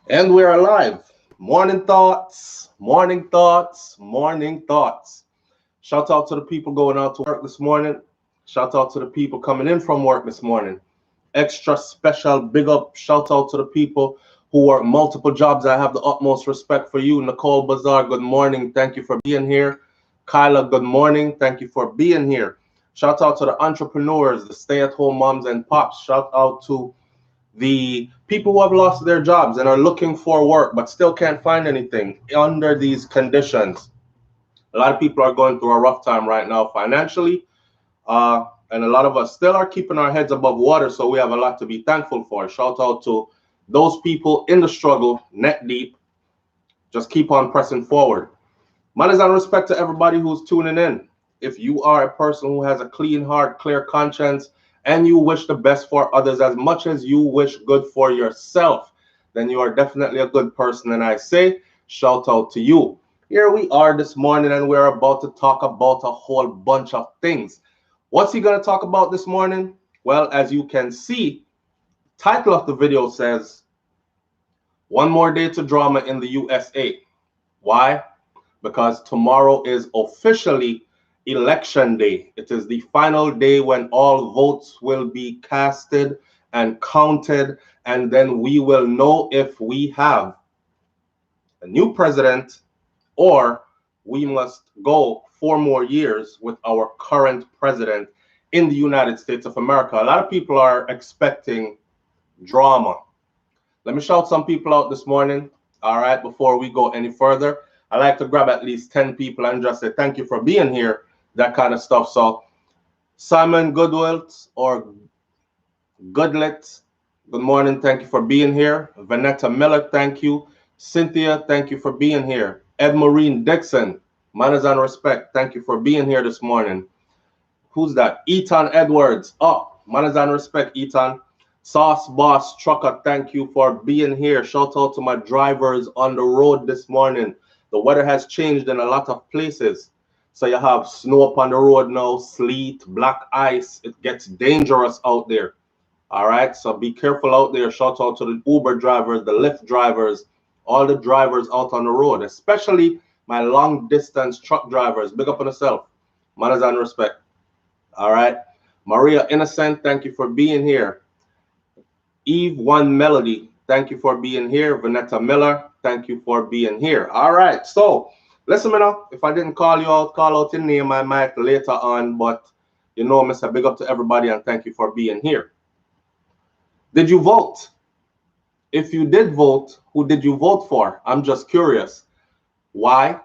And we're alive. Morning thoughts, morning thoughts, morning thoughts. Shout out to the people going out to work this morning. Shout out to the people coming in from work this morning. Extra special big up shout out to the people who work multiple jobs. I have the utmost respect for you. Nicole Bazaar, good morning. Thank you for being here. Kyla, good morning. Thank you for being here. Shout out to the entrepreneurs, the stay at home moms and pops. Shout out to the people who have lost their jobs and are looking for work but still can't find anything under these conditions. A lot of people are going through a rough time right now financially, and a lot of us still are keeping our heads above water, so we have a lot to be thankful for. Shout out to those people in the struggle, neck deep. Just keep on pressing forward. Manners and respect to everybody who's tuning in. If you are a person who has a clean heart, clear conscience, and you wish the best for others as much as you wish good for yourself, then you are definitely a good person. And I say, shout out to you. Here we are this morning, and we're about to talk about a whole bunch of things. What's he going to talk about this morning? Well, as you can see, title of the video says, One More Day to Drama in the USA. Why? Because tomorrow is officially election day. It is the final day when all votes will be casted and counted, and then we will know if we have a new president or we must go 4 more years with our current president in the United States of America. A lot of people are expecting drama. Let me shout some people out this morning. All right, before we go any further, I like to grab at least 10 people and just say thank you for being here, that kind of stuff. So Simon Goodwilt or Goodlet, good morning. Thank you for being here. Vanetta Miller, thank you. Cynthia, thank you for being here. Ed Marine Dixon, manners and respect, thank you for being here this morning. Who's that? Eton Edwards. Oh, manners and respect, Eton. Sauce Boss Trucker, thank you for being here. Shout out to my drivers on the road this morning. The weather has changed in a lot of places. So you have snow up on the road now, sleet, black ice. It gets dangerous out there. All right, so be careful out there. Shout out to the Uber drivers, the Lyft drivers, all the drivers out on the road, especially my long distance truck drivers. Big up on yourself. Manners and respect. All right. Maria Innocent, thank you for being here. Eve One Melody, thank you for being here. Vanetta Miller, thank you for being here. All right, so listen, me now. If I didn't call you out, call out your name, I might later on, but you know, Mr. Big up to everybody and thank you for being here. Did you vote? If you did vote, who did you vote for? I'm just curious. Why?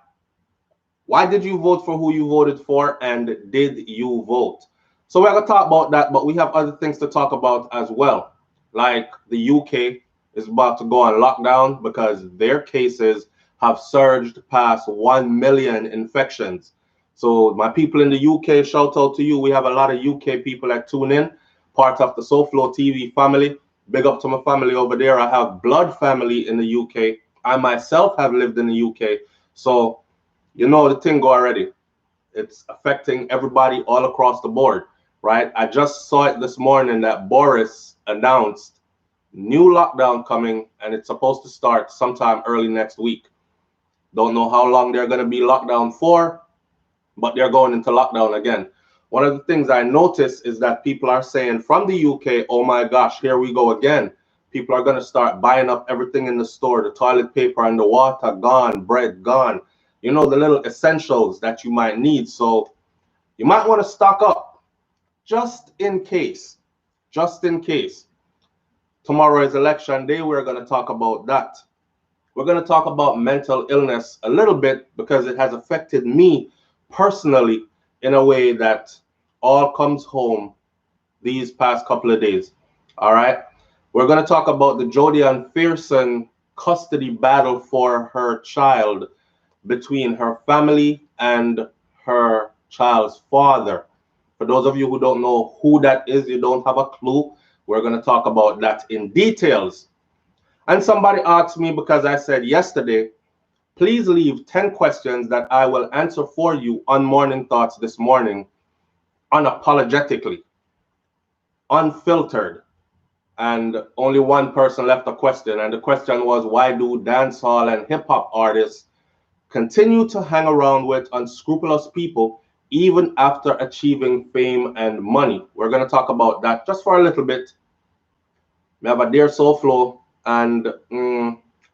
Why did you vote for who you voted for, and did you vote? So we're going to talk about that, but we have other things to talk about as well. Like the UK is about to go on lockdown because their cases have surged past 1 million infections. So my people in the UK, shout out to you. We have a lot of UK people that tune in, part of the SouFLoTV family. Big up to my family over there. I have blood family in the UK. I myself have lived in the UK. So you know the thing go already. It's affecting everybody all across the board, right? I just saw it this morning that Boris announced new lockdown coming, and it's supposed to start sometime early next week. Don't know how long they're going to be locked down for, but they're going into lockdown again. One of the things I noticed is that people are saying from the UK, oh my gosh, here we go again. People are going to start buying up everything in the store, the toilet paper and the water gone, bread gone. You know, the little essentials that you might need. So you might want to stock up just in case. Just in case. Tomorrow is election day. We're going to talk about that. We're going to talk about mental illness a little bit because it has affected me personally in a way that all comes home these past couple of days. All right. We're going to talk about the Jodi Ann Pearson custody battle for her child between her family and her child's father. For those of you who don't know who that is, you don't have a clue, we're going to talk about that in details. And somebody asked me, because I said yesterday, please leave 10 questions that I will answer for you on Morning Thoughts this morning, unapologetically, unfiltered, and only one person left a question. And the question was, why do dancehall and hip hop artists continue to hang around with unscrupulous people even after achieving fame and money? We're going to talk about that just for a little bit. We have a Dear SouFlo, and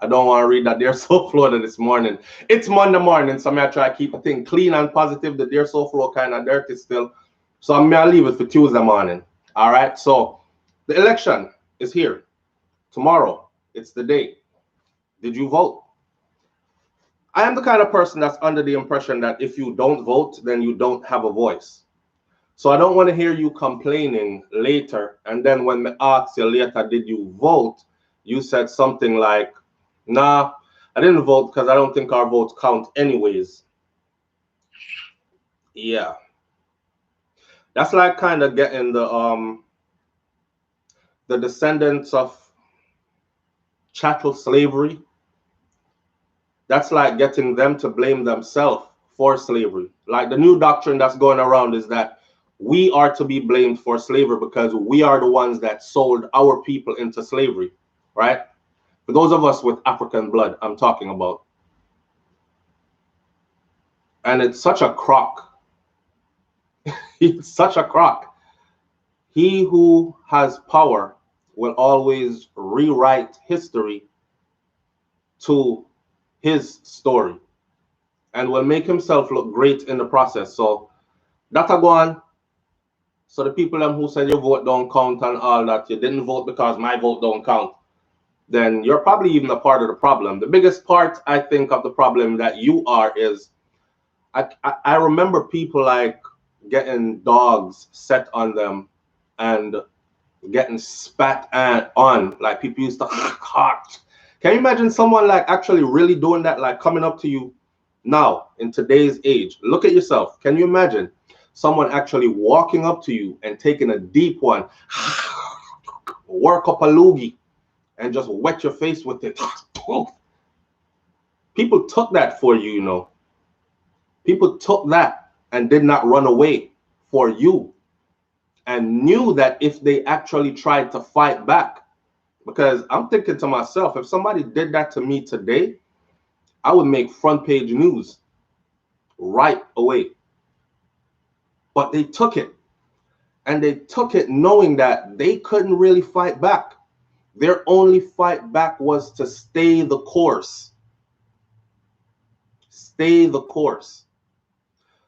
I don't want to read that Dear SouFlo this morning. It's Monday morning, so I'm going to try to keep the thing clean and positive. The Dear SouFlo kind of dirty still. So I'm going to leave it for Tuesday morning. All right, so the election is here. Tomorrow, it's the day. Did you vote? I am the kind of person that's under the impression that if you don't vote, then you don't have a voice. So I don't want to hear you complaining later. And then when I ask you later, did you vote? You said something like, nah, I didn't vote because I don't think our votes count anyways. Yeah. That's like kind of getting the descendants of chattel slavery. That's like getting them to blame themselves for slavery. Like the new doctrine that's going around is that we are to be blamed for slavery because we are the ones that sold our people into slavery, right? For those of us with African blood, I'm talking about. And it's such a crock. It's such a crock. He who has power will always rewrite history to his story and will make himself look great in the process. So that's a go on. So the people who said your vote don't count and all that, you didn't vote because my vote don't count, then you're probably even a part of the problem. The biggest part, I think, of the problem that you are is, I remember people like getting dogs set on them and getting spat on, like people used to Can you imagine someone like actually really doing that, like coming up to you now in today's age? Look at yourself. Can you imagine someone actually walking up to you and taking a deep one, work up a loogie, and just wet your face with it? People took that for you, you know. People took that and did not run away for you, and knew that if they actually tried to fight back, because I'm thinking to myself, if somebody did that to me today, I would make front page news right away. But they took it, and they took it knowing that they couldn't really fight back. Their only fight back was to stay the course. Stay the course.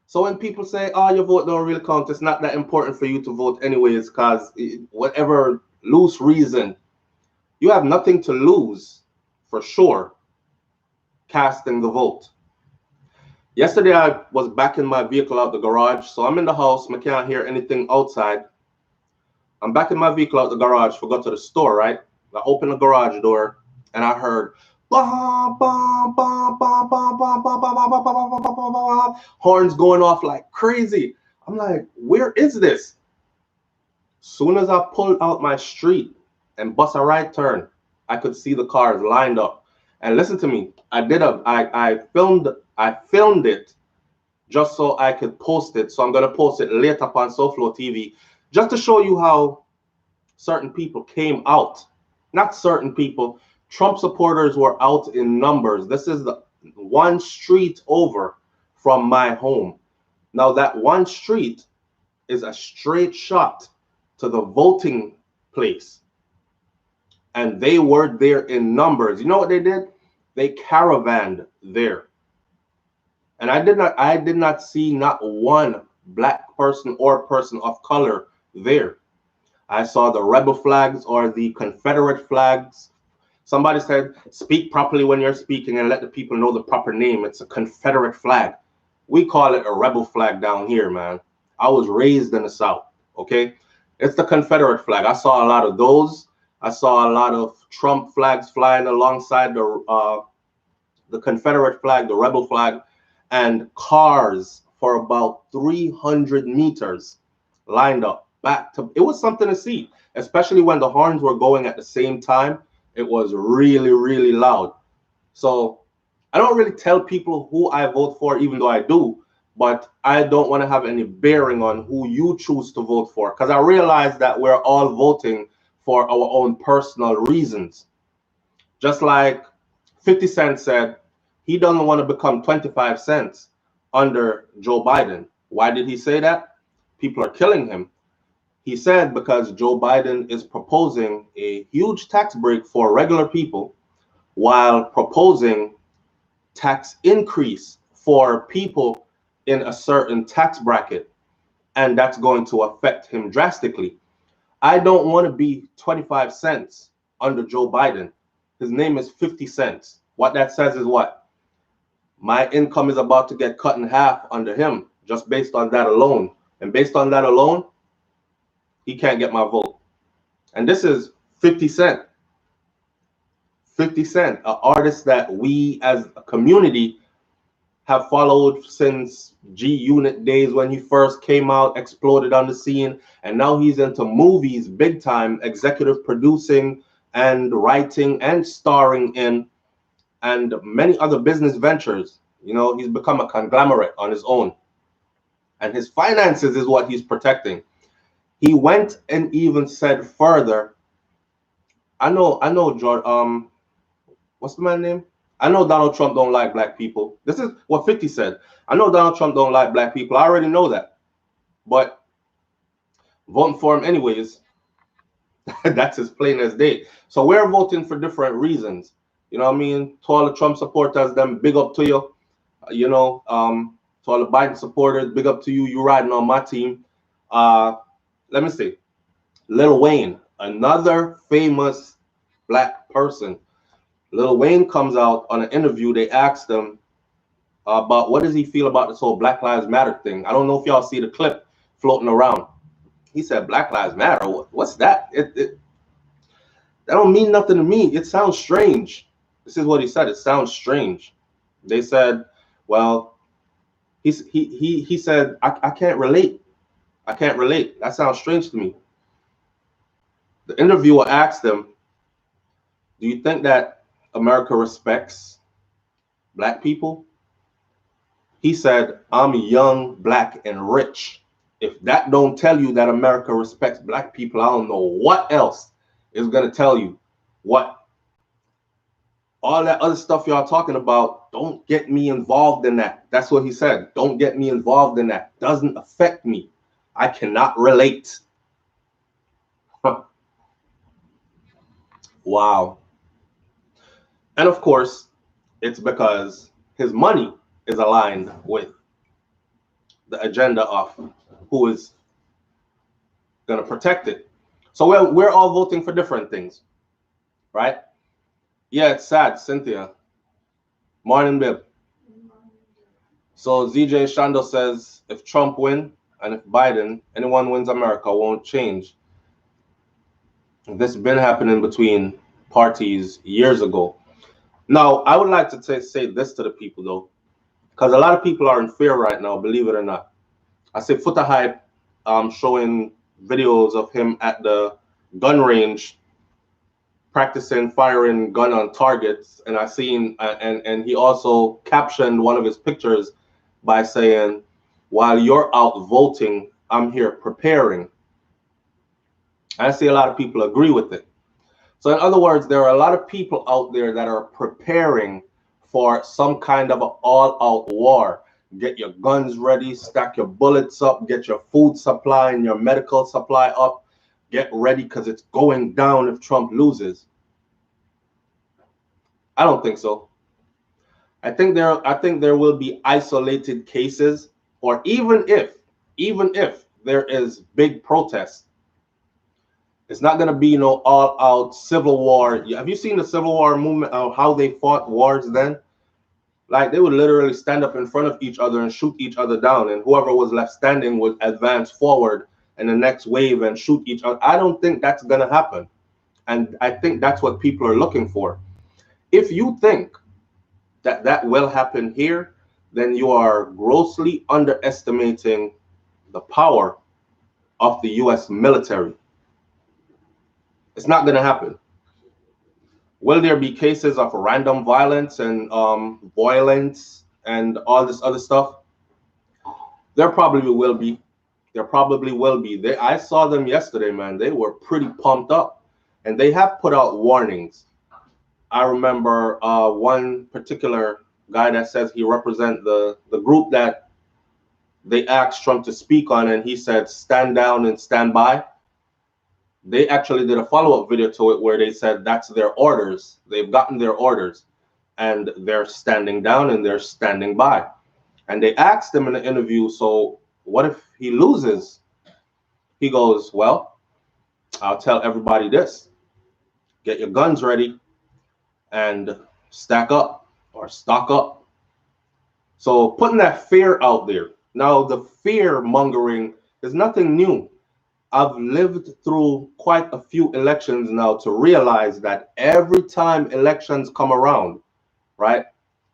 So when people say, oh, your vote don't really count, it's not that important for you to vote anyways, because whatever loose reason, you have nothing to lose, for sure, casting the vote. Yesterday, I was backing my vehicle out the garage. So I'm in the house. I can't hear anything outside. I'm backing my vehicle out the garage to go to the store, right? I opened the garage door, and I heard horns going off like crazy. I'm like, where is this? Soon as I pulled out my street and bust a right turn, I could see the cars lined up. And listen to me, I filmed it just so I could post it. So I'm gonna post it later up on SouFLoTV, just to show you how certain people came out. Not certain people, Trump supporters were out in numbers. This is the one street over from my home. Now that one street is a straight shot to the voting place. And they were there in numbers. You know what they did? They caravanned there. And I did not see not one black person or person of color there. I saw the rebel flags or the Confederate flags. Somebody said, speak properly when you're speaking and let the people know the proper name. It's a Confederate flag. We call it a rebel flag down here, man. I was raised in the South, okay? It's the Confederate flag. I saw a lot of those. I saw a lot of Trump flags flying alongside the Confederate flag, the rebel flag, and cars for about 300 meters lined up back to. It was something to see, especially when the horns were going at the same time. It was really, really loud. So I don't really tell people who I vote for, even though I do, but I don't want to have any bearing on who you choose to vote for, because I realize that we're all voting for our own personal reasons. Just like 50 Cent said, he doesn't want to become 25 cents under Joe Biden. Why did he say that? People are killing him. He said because Joe Biden is proposing a huge tax break for regular people while proposing tax increase for people in a certain tax bracket, and that's going to affect him drastically. I don't want to be 25 cents under Joe Biden. His name is 50 cents. What that says is what? My income is about to get cut in half under him just based on that alone. And based on that alone, he can't get my vote. And this is 50 Cent. 50 Cent, an artist that we as a community have followed since G-Unit days when he first came out, exploded on the scene, and now he's into movies big time, executive producing and writing and starring in, and many other business ventures. You know, he's become a conglomerate on his own. And his finances is what he's protecting. He went and even said further, I know, George, what's the man's name? I know Donald Trump don't like black people. This is what 50 said. I know Donald Trump don't like black people. I already know that. But voting for him anyways, that's as plain as day. So we're voting for different reasons. You know what I mean? To all the Trump supporters, them big up to you. You know, to all the Biden supporters, big up to you. You riding on my team. Let me see. Lil Wayne, another famous black person. Lil Wayne comes out on an interview. They asked him about what does he feel about this whole Black Lives Matter thing. I don't know if y'all see the clip floating around. He said, Black Lives Matter? What's that? That don't mean nothing to me. It sounds strange. This is what he said. It sounds strange. They said, well, he said, I can't relate. I can't relate. That sounds strange to me. The interviewer asked him, do you think that America respects black people? He said, I'm young, black, and rich. If that don't tell you that America respects black people, I don't know what else is going to tell you. What? All that other stuff y'all talking about, don't get me involved in that. That's what he said. Don't get me involved in that. Doesn't affect me. I cannot relate. Huh. Wow. And of course, it's because his money is aligned with the agenda of who is going to protect it. So we're all voting for different things, right? Yeah, it's sad, Cynthia. Morning, Bib. So ZJ Shando says, if Trump win and if Biden, anyone wins America, won't change. This has been happening between parties years ago. Now, I would like to say this to the people, though, because a lot of people are in fear right now, believe it or not. I say Footer Hype showing videos of him at the gun range practicing firing gun on targets, and I seen and he also captioned one of his pictures by saying, while you're out voting, I'm here preparing. I see a lot of people agree with it. So in other words, there are a lot of people out there that are preparing for some kind of an all-out war. Get your guns ready, stack your bullets up, get your food supply and your medical supply up. Get ready because it's going down if Trump loses. I don't think so. I think there will be isolated cases, or even if there is big protest, it's not going to be no all-out civil war. Have you seen the Civil War movement, how they fought wars then? Like, they would literally stand up in front of each other and shoot each other down, and whoever was left standing would advance forward in the next wave and shoot each other. I don't think that's going to happen. And I think that's what people are looking for. If you think that that will happen here, then you are grossly underestimating the power of the U.S. military. It's not going to happen. Will there be cases of random violence and violence and all this other stuff? There probably will be. There probably will be. I saw them yesterday, man. They were pretty pumped up. and they have put out warnings. I remember one particular guy that says he represents the group that they asked Trump to speak on, and he said, stand down and stand by. They actually did a follow-up video to it where they said that's their orders. They've gotten their orders, and they're standing down and they're standing by. And they asked him in the interview, so what if he loses? He goes, well, I'll tell everybody this. Get your guns ready and stack up or stock up. So putting that fear out there. Now, the fear mongering is nothing new. I've lived through quite a few elections now to realize that every time elections come around, right,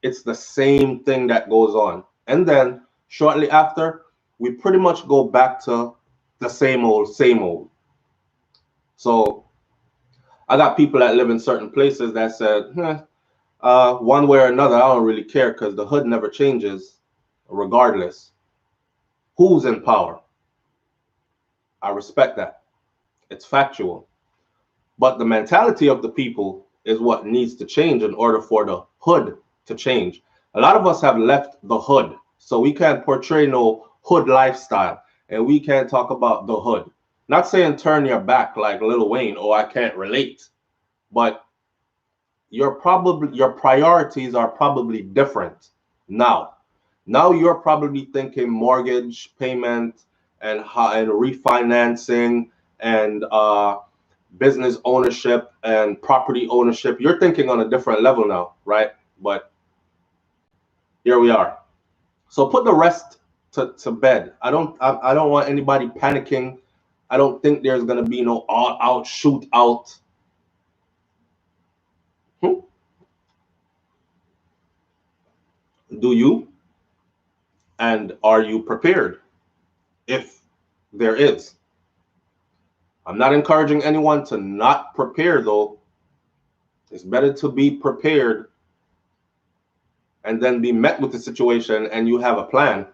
it's the same thing that goes on. And then shortly after, we pretty much go back to the same old, same old. So I got people that live in certain places that said, one way or another, I don't really care because the hood never changes regardless. Who's in power? I respect that. It's factual. But the mentality of the people is what needs to change in order for the hood to change. A lot of us have left the hood, so we can't portray no hood lifestyle, and we can't talk about the hood. Not saying turn your back like Lil Wayne, oh, I can't relate, but your priorities are probably different now. Now you're probably thinking mortgage payment and refinancing and business ownership and property ownership. You're thinking on a different level now, right? But here we are. So put the rest to bed. I don't want anybody panicking. I don't think there's gonna be no all-out shootout. Do you? And are you prepared? If there is. I'm not encouraging anyone to not prepare, though. It's better to be prepared and then be met with the situation and you have a plan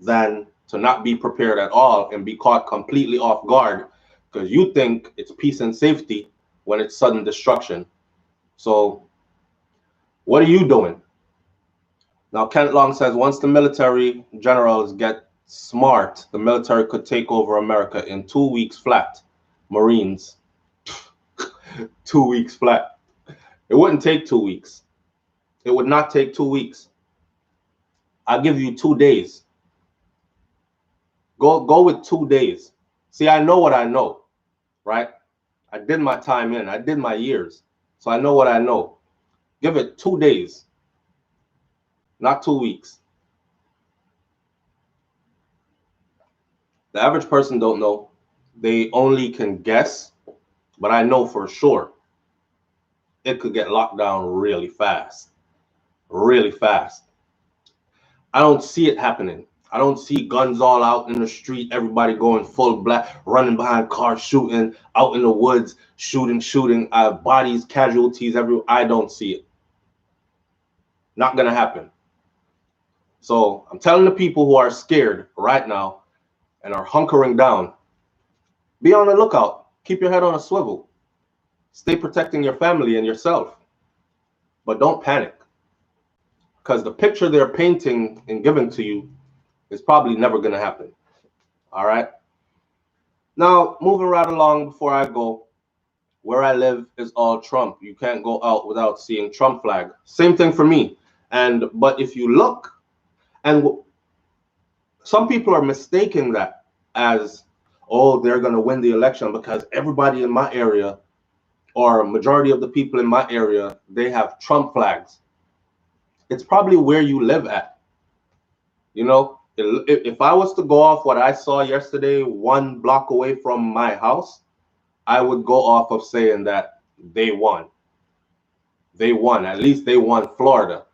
than to not be prepared at all and be caught completely off guard because you think it's peace and safety when it's sudden destruction. So what are you doing? Now, Kent Long says, once the military generals get smart, the military could take over America in 2 weeks flat. Marines, 2 weeks flat. It wouldn't take 2 weeks. It would not take 2 weeks. I'll give you 2 days. Go with 2 days. See, I know what I know, right? I did my time in. I did my years. So I know what I know. Give it 2 days. Not 2 weeks. The average person don't know. They only can guess, but I know for sure it could get locked down really fast. Really fast. I don't see it happening. I don't see guns all out in the street, everybody going full black, running behind cars, shooting, out in the woods, shooting, bodies, casualties everywhere. I don't see it. Not gonna happen. So I'm telling the people who are scared right now and are hunkering down, be on the lookout. Keep your head on a swivel. Stay protecting your family and yourself. But don't panic. Because the picture they're painting and giving to you is probably never going to happen. All right? Now, moving right along before I go, where I live is all Trump. You can't go out without seeing Trump flag. Same thing for me. But if you look, and some people are mistaking that as, oh, they're going to win the election because everybody in my area or a majority of the people in my area, they have Trump flags. It's probably where you live at. You know, if I was to go off what I saw yesterday 1 block away from my house, I would go off of saying that they won. They won. At least they won Florida.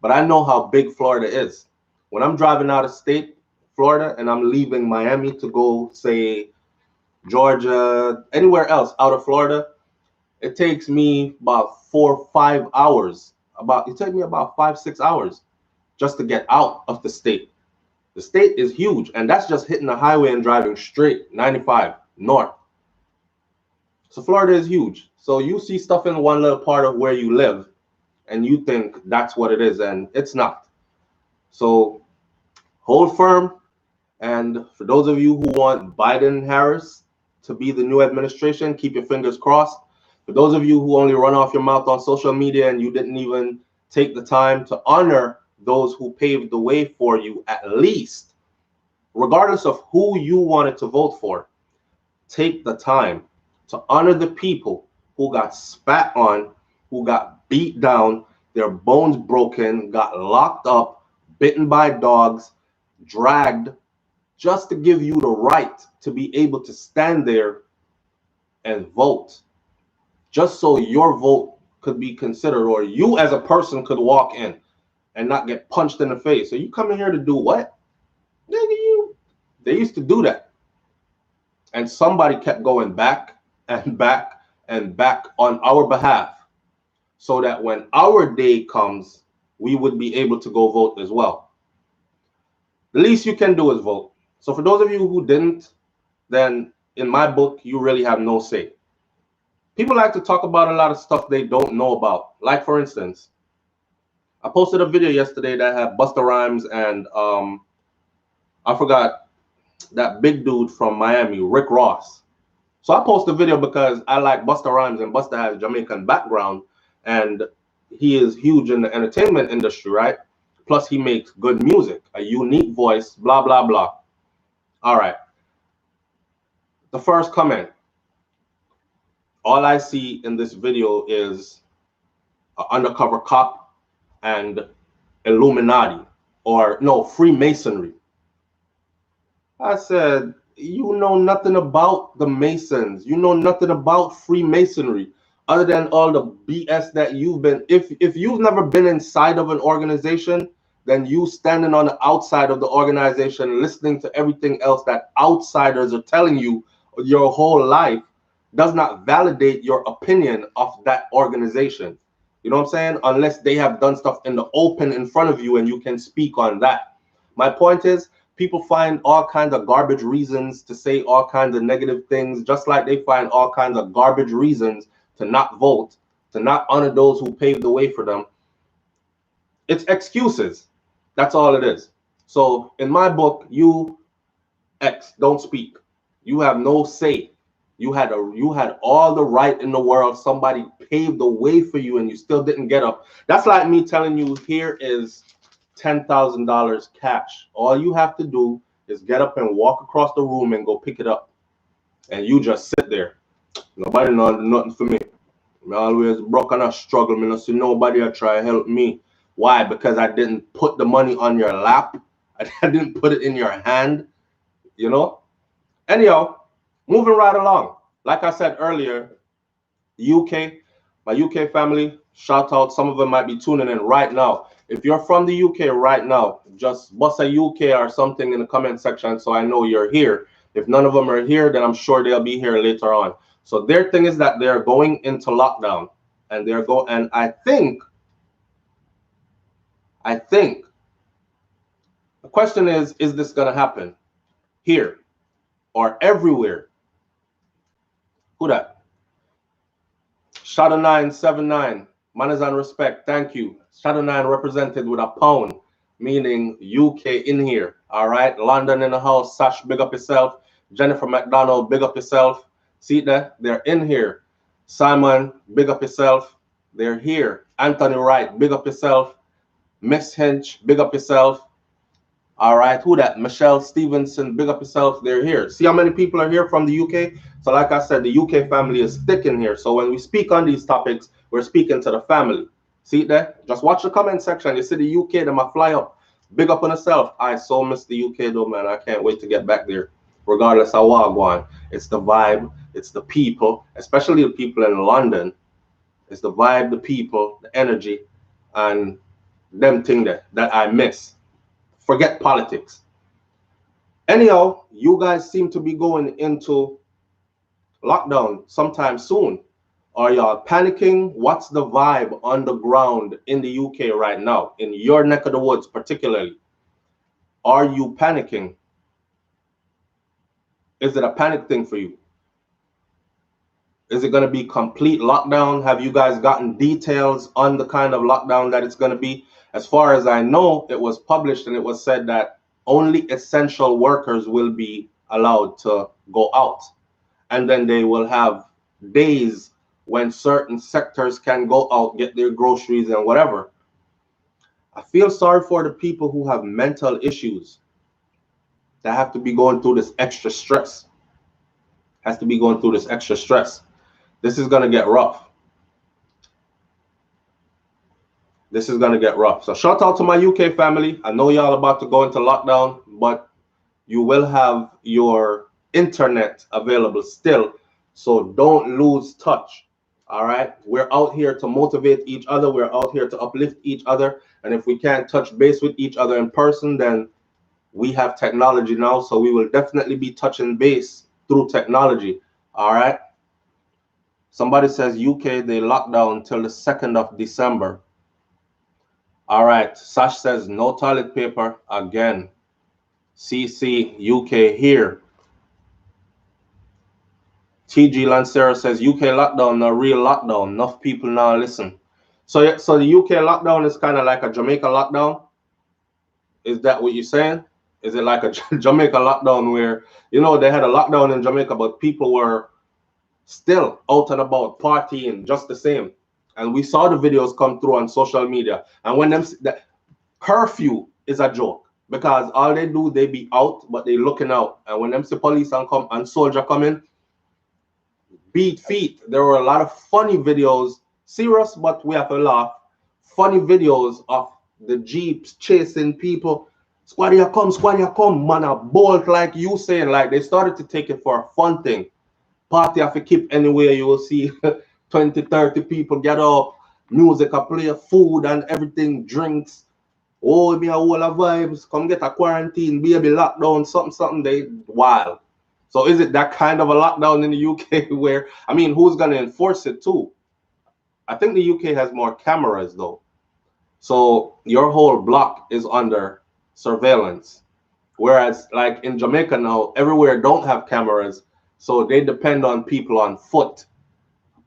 But I know how big Florida is. When I'm driving out of state, Florida, and I'm leaving Miami to go, say, Georgia, anywhere else out of Florida, it takes me about 4 or 5 hours. It takes me about 5 or 6 hours just to get out of the state. The state is huge, and that's just hitting the highway and driving straight 95 north. So Florida is huge. So you see stuff in one little part of where you live, and you think that's what it is, and it's not. So hold firm. And for those of you who want Biden Harris to be the new administration, keep your fingers crossed. For those of you who only run off your mouth on social media and you didn't even take the time to honor those who paved the way for you, at least, regardless of who you wanted to vote for, take the time to honor the people who got spat on, who got beat down, their bones broken, got locked up, bitten by dogs, dragged, just to give you the right to be able to stand there and vote, just so your vote could be considered, or you as a person could walk in and not get punched in the face. So you coming here to do what? Nigga, you. They used to do that. And somebody kept going back and back and back on our behalf so that when our day comes, we would be able to go vote as well. The least you can do is vote. So for those of you who didn't, then in my book, you really have no say. People like to talk about a lot of stuff they don't know about. Like, for instance, I posted a video yesterday that had Busta Rhymes and I forgot that big dude from Miami, Rick Ross. So I posted a video because I like Busta Rhymes, and Busta has Jamaican background, and he is huge in the entertainment industry, right? Plus he makes good music, a unique voice, blah, blah, blah. All right. The first comment. All I see in this video is an undercover cop and Illuminati, or no, Freemasonry. I said, you know nothing about the Masons. You know nothing about Freemasonry other than all the BS that you've been. If you've never been inside of an organization, then you standing on the outside of the organization, listening to everything else that outsiders are telling you your whole life, does not validate your opinion of that organization. You know what I'm saying? Unless they have done stuff in the open in front of you and you can speak on that. My point is, people find all kinds of garbage reasons to say all kinds of negative things, just like they find all kinds of garbage reasons to not vote, to not honor those who paved the way for them. It's excuses. That's all it is. So in my book, you don't speak. You have no say. You had all the right in the world. Somebody paved the way for you and you still didn't get up. That's like me telling you, here is $10,000 cash. All you have to do is get up and walk across the room and go pick it up. And you just sit there. Nobody knows nothing for me. I always broke and I struggle. I see nobody will try to help me. Why? Because I didn't put the money on your lap. I didn't put it in your hand. You know? Anyhow, moving right along. Like I said earlier, UK, my UK family, shout out. Some of them might be tuning in right now. If you're from the UK right now, just bust a UK or something in the comment section so I know you're here. If none of them are here, then I'm sure they'll be here later on. So their thing is that they're going into lockdown, and and I think the question is this going to happen here or everywhere? Who that? Shadow 979, manners and respect. Thank you. Shadow 9 represented with a pound, meaning UK in here. All right. London in the house. Sash, big up yourself. Jennifer McDonald, big up yourself. See that? They're in here. Simon, big up yourself. They're here. Anthony Wright, big up yourself. Miss Hinch, big up yourself. All right, who that? Michelle Stevenson, big up yourself. They're here. See how many people are here from the UK? So like I said, the UK family is thick in here. So when we speak on these topics, we're speaking to the family. See there? Just watch the comment section. You see the UK, them a fly up. Big up on yourself. I so miss the UK though, man. I can't wait to get back there. Regardless of what I want. It's the vibe. It's the people, especially the people in London. It's the vibe, the people, the energy, and them thing that I miss. Forget politics. Anyhow, you guys seem to be going into lockdown sometime soon. Are y'all panicking? What's the vibe on the ground in the UK right now, in your neck of the woods particularly? Are you panicking? Is it a panic thing for you? Is it going to be complete lockdown? Have you guys gotten details on the kind of lockdown that it's going to be? As far as I know, it was published and it was said that only essential workers will be allowed to go out. And then they will have days when certain sectors can go out, get their groceries and whatever. I feel sorry for the people who have mental issues that have to be going through this extra stress. This is going to get rough. This is going to get rough. So shout out to my UK family. I know y'all about to go into lockdown, but you will have your internet available still. So don't lose touch. All right. We're out here to motivate each other. We're out here to uplift each other. And if we can't touch base with each other in person, then we have technology now. So we will definitely be touching base through technology. All right. Somebody says UK, they locked down till the 2nd of December. All right. Sash says no toilet paper again. CC UK here. TG Lancera says UK lockdown, no real lockdown. Enough people now listen. So the UK lockdown is kind of like a Jamaica lockdown. Is that what you're saying? Is it like a Jamaica lockdown where, you know, they had a lockdown in Jamaica, but people were still out and about partying just the same? And we saw the videos come through on social media. And when the curfew is a joke, because all they do, they be out, but they looking out. And when them see police and soldier come in, beat feet. There were a lot of funny videos, serious, but we have to laugh. Funny videos of the Jeeps chasing people. Squad here come, man, a bolt like you saying, like they started to take it for a fun thing. Party have to keep anywhere, you will see 20, 30 people get up, music, a play, food and everything, drinks. Oh, be a whole of vibes, come get a quarantine, baby lockdown, something, they wild. So is it that kind of a lockdown in the UK where, I mean, who's going to enforce it too? I think the UK has more cameras though. So your whole block is under surveillance. Whereas like in Jamaica now, everywhere don't have cameras. So they depend on people on foot.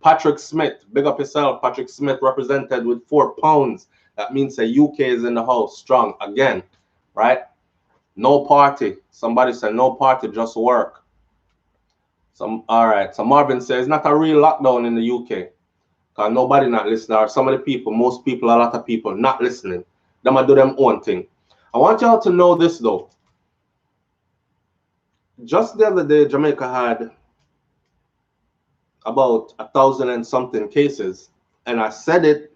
Patrick Smith, big up yourself. Patrick Smith represented with 4 pounds. That means the UK is in the house strong again, right? No party. Somebody said no party, just work. All right. So Marvin says not a real lockdown in the UK. Because nobody not listening. Or some of the people, most people, a lot of people not listening. Them do them own thing. I want y'all to know this though. Just the other day, Jamaica had about 1,000 and something cases. And I said it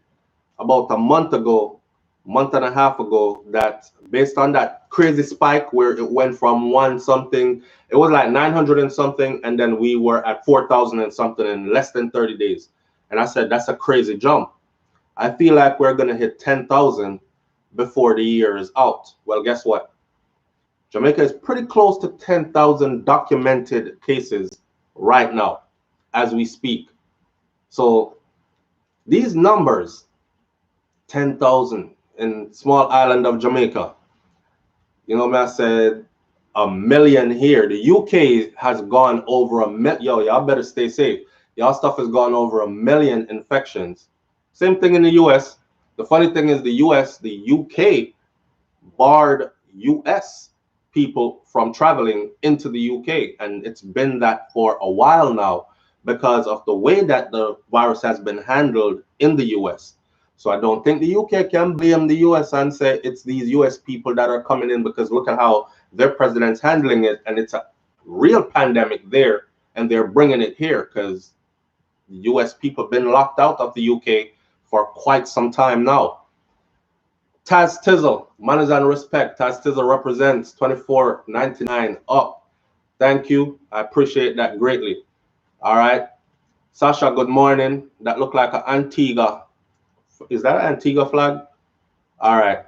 about a month ago, month and a half ago, that based on that crazy spike where it went from 1 something, it was like 900 and something, and then we were at 4,000 and something in less than 30 days. And I said, that's a crazy jump. I feel like we're going to hit 10,000 before the year is out. Well, guess what? Jamaica is pretty close to 10,000 documented cases right now as we speak. So these numbers, 10,000 in small island of Jamaica. You know, I said 1 million here. The UK has gone over 1 million. Yo, y'all better stay safe. Y'all stuff has gone over 1 million infections. Same thing in the US. The funny thing is the UK barred US people from traveling into the UK. And it's been that for a while now because of the way that the virus has been handled in the US. So I don't think the UK can blame the US and say it's these US people that are coming in, because look at how their president's handling it. And it's a real pandemic there, and they're bringing it here because the US people have been locked out of the UK for quite some time now. Taz Tizzle, manners and respect. Taz Tizzle represents 24.99 up. Thank you. I appreciate that greatly. All right. Sasha, good morning. That looked like an Antigua. Is that an Antigua flag? All right.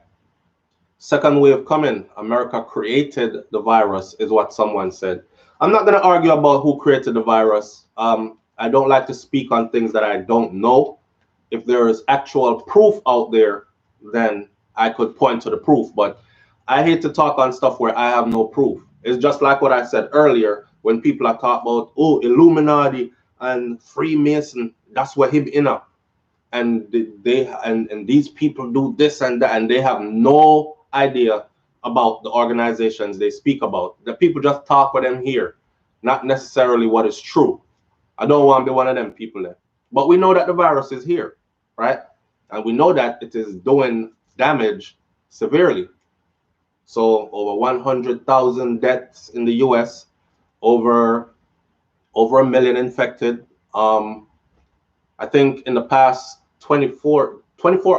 Second wave coming. America created the virus, is what someone said. I'm not going to argue about who created the virus. I don't like to speak on things that I don't know. If there is actual proof out there, then I could point to the proof. But I hate to talk on stuff where I have no proof. It's just like what I said earlier when people are talking about, oh, Illuminati and Freemason. That's what him in up. And and these people do this and that, and they have no idea about the organizations they speak about. The people just talk with them here, not necessarily what is true. I don't want to be one of them people there. But we know that the virus is here, right? And we know that it is doing damage severely. So over 100,000 deaths in the US, over a million infected. I think in the past 24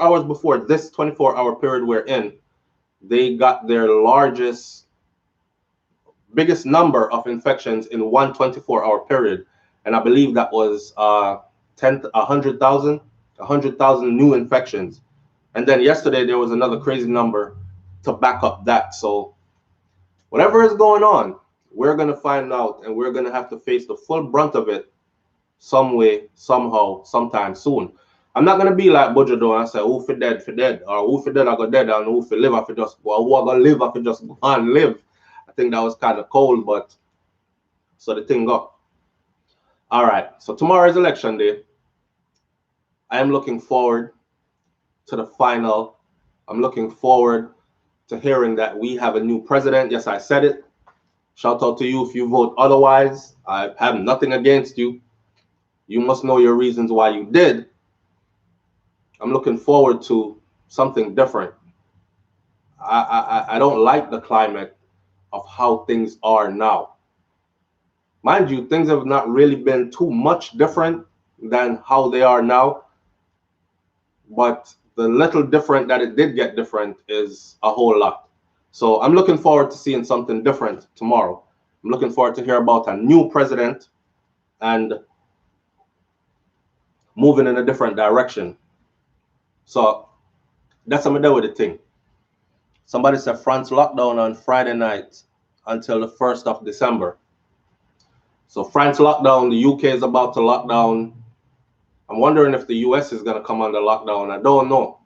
hours before this 24-hour period we're in, they got their biggest number of infections in one 24-hour period. And I believe that was 100,000 new infections. And then yesterday there was another crazy number to back up that. So whatever is going on, we're going to find out, and we're going to have to face the full brunt of it some way, somehow, sometime soon. I'm not going to be like Bujado and say, who for dead, or who for dead, I go dead, and who for live, I for just go, who I go live, I for just go and live. I think that was kind of cold, but so the thing go. All right, so tomorrow is election day. I am looking forward to the final. I'm looking forward to hearing that we have a new president. Yes, I said it. Shout out to you if you vote otherwise. I have nothing against you. You must know your reasons why you did. I'm looking forward to something different. I don't like the climate of how things are now. Mind you, things have not really been too much different than how they are now. But the little different that it did get different is a whole lot. So I'm looking forward to seeing something different tomorrow. I'm looking forward to hear about a new president and moving in a different direction. So that's what I'm doing with the thing. Somebody said France lockdown on Friday night until the 1st of December. So France lockdown, the UK is about to lock down. I'm wondering if the US is going to come under lockdown. I don't know.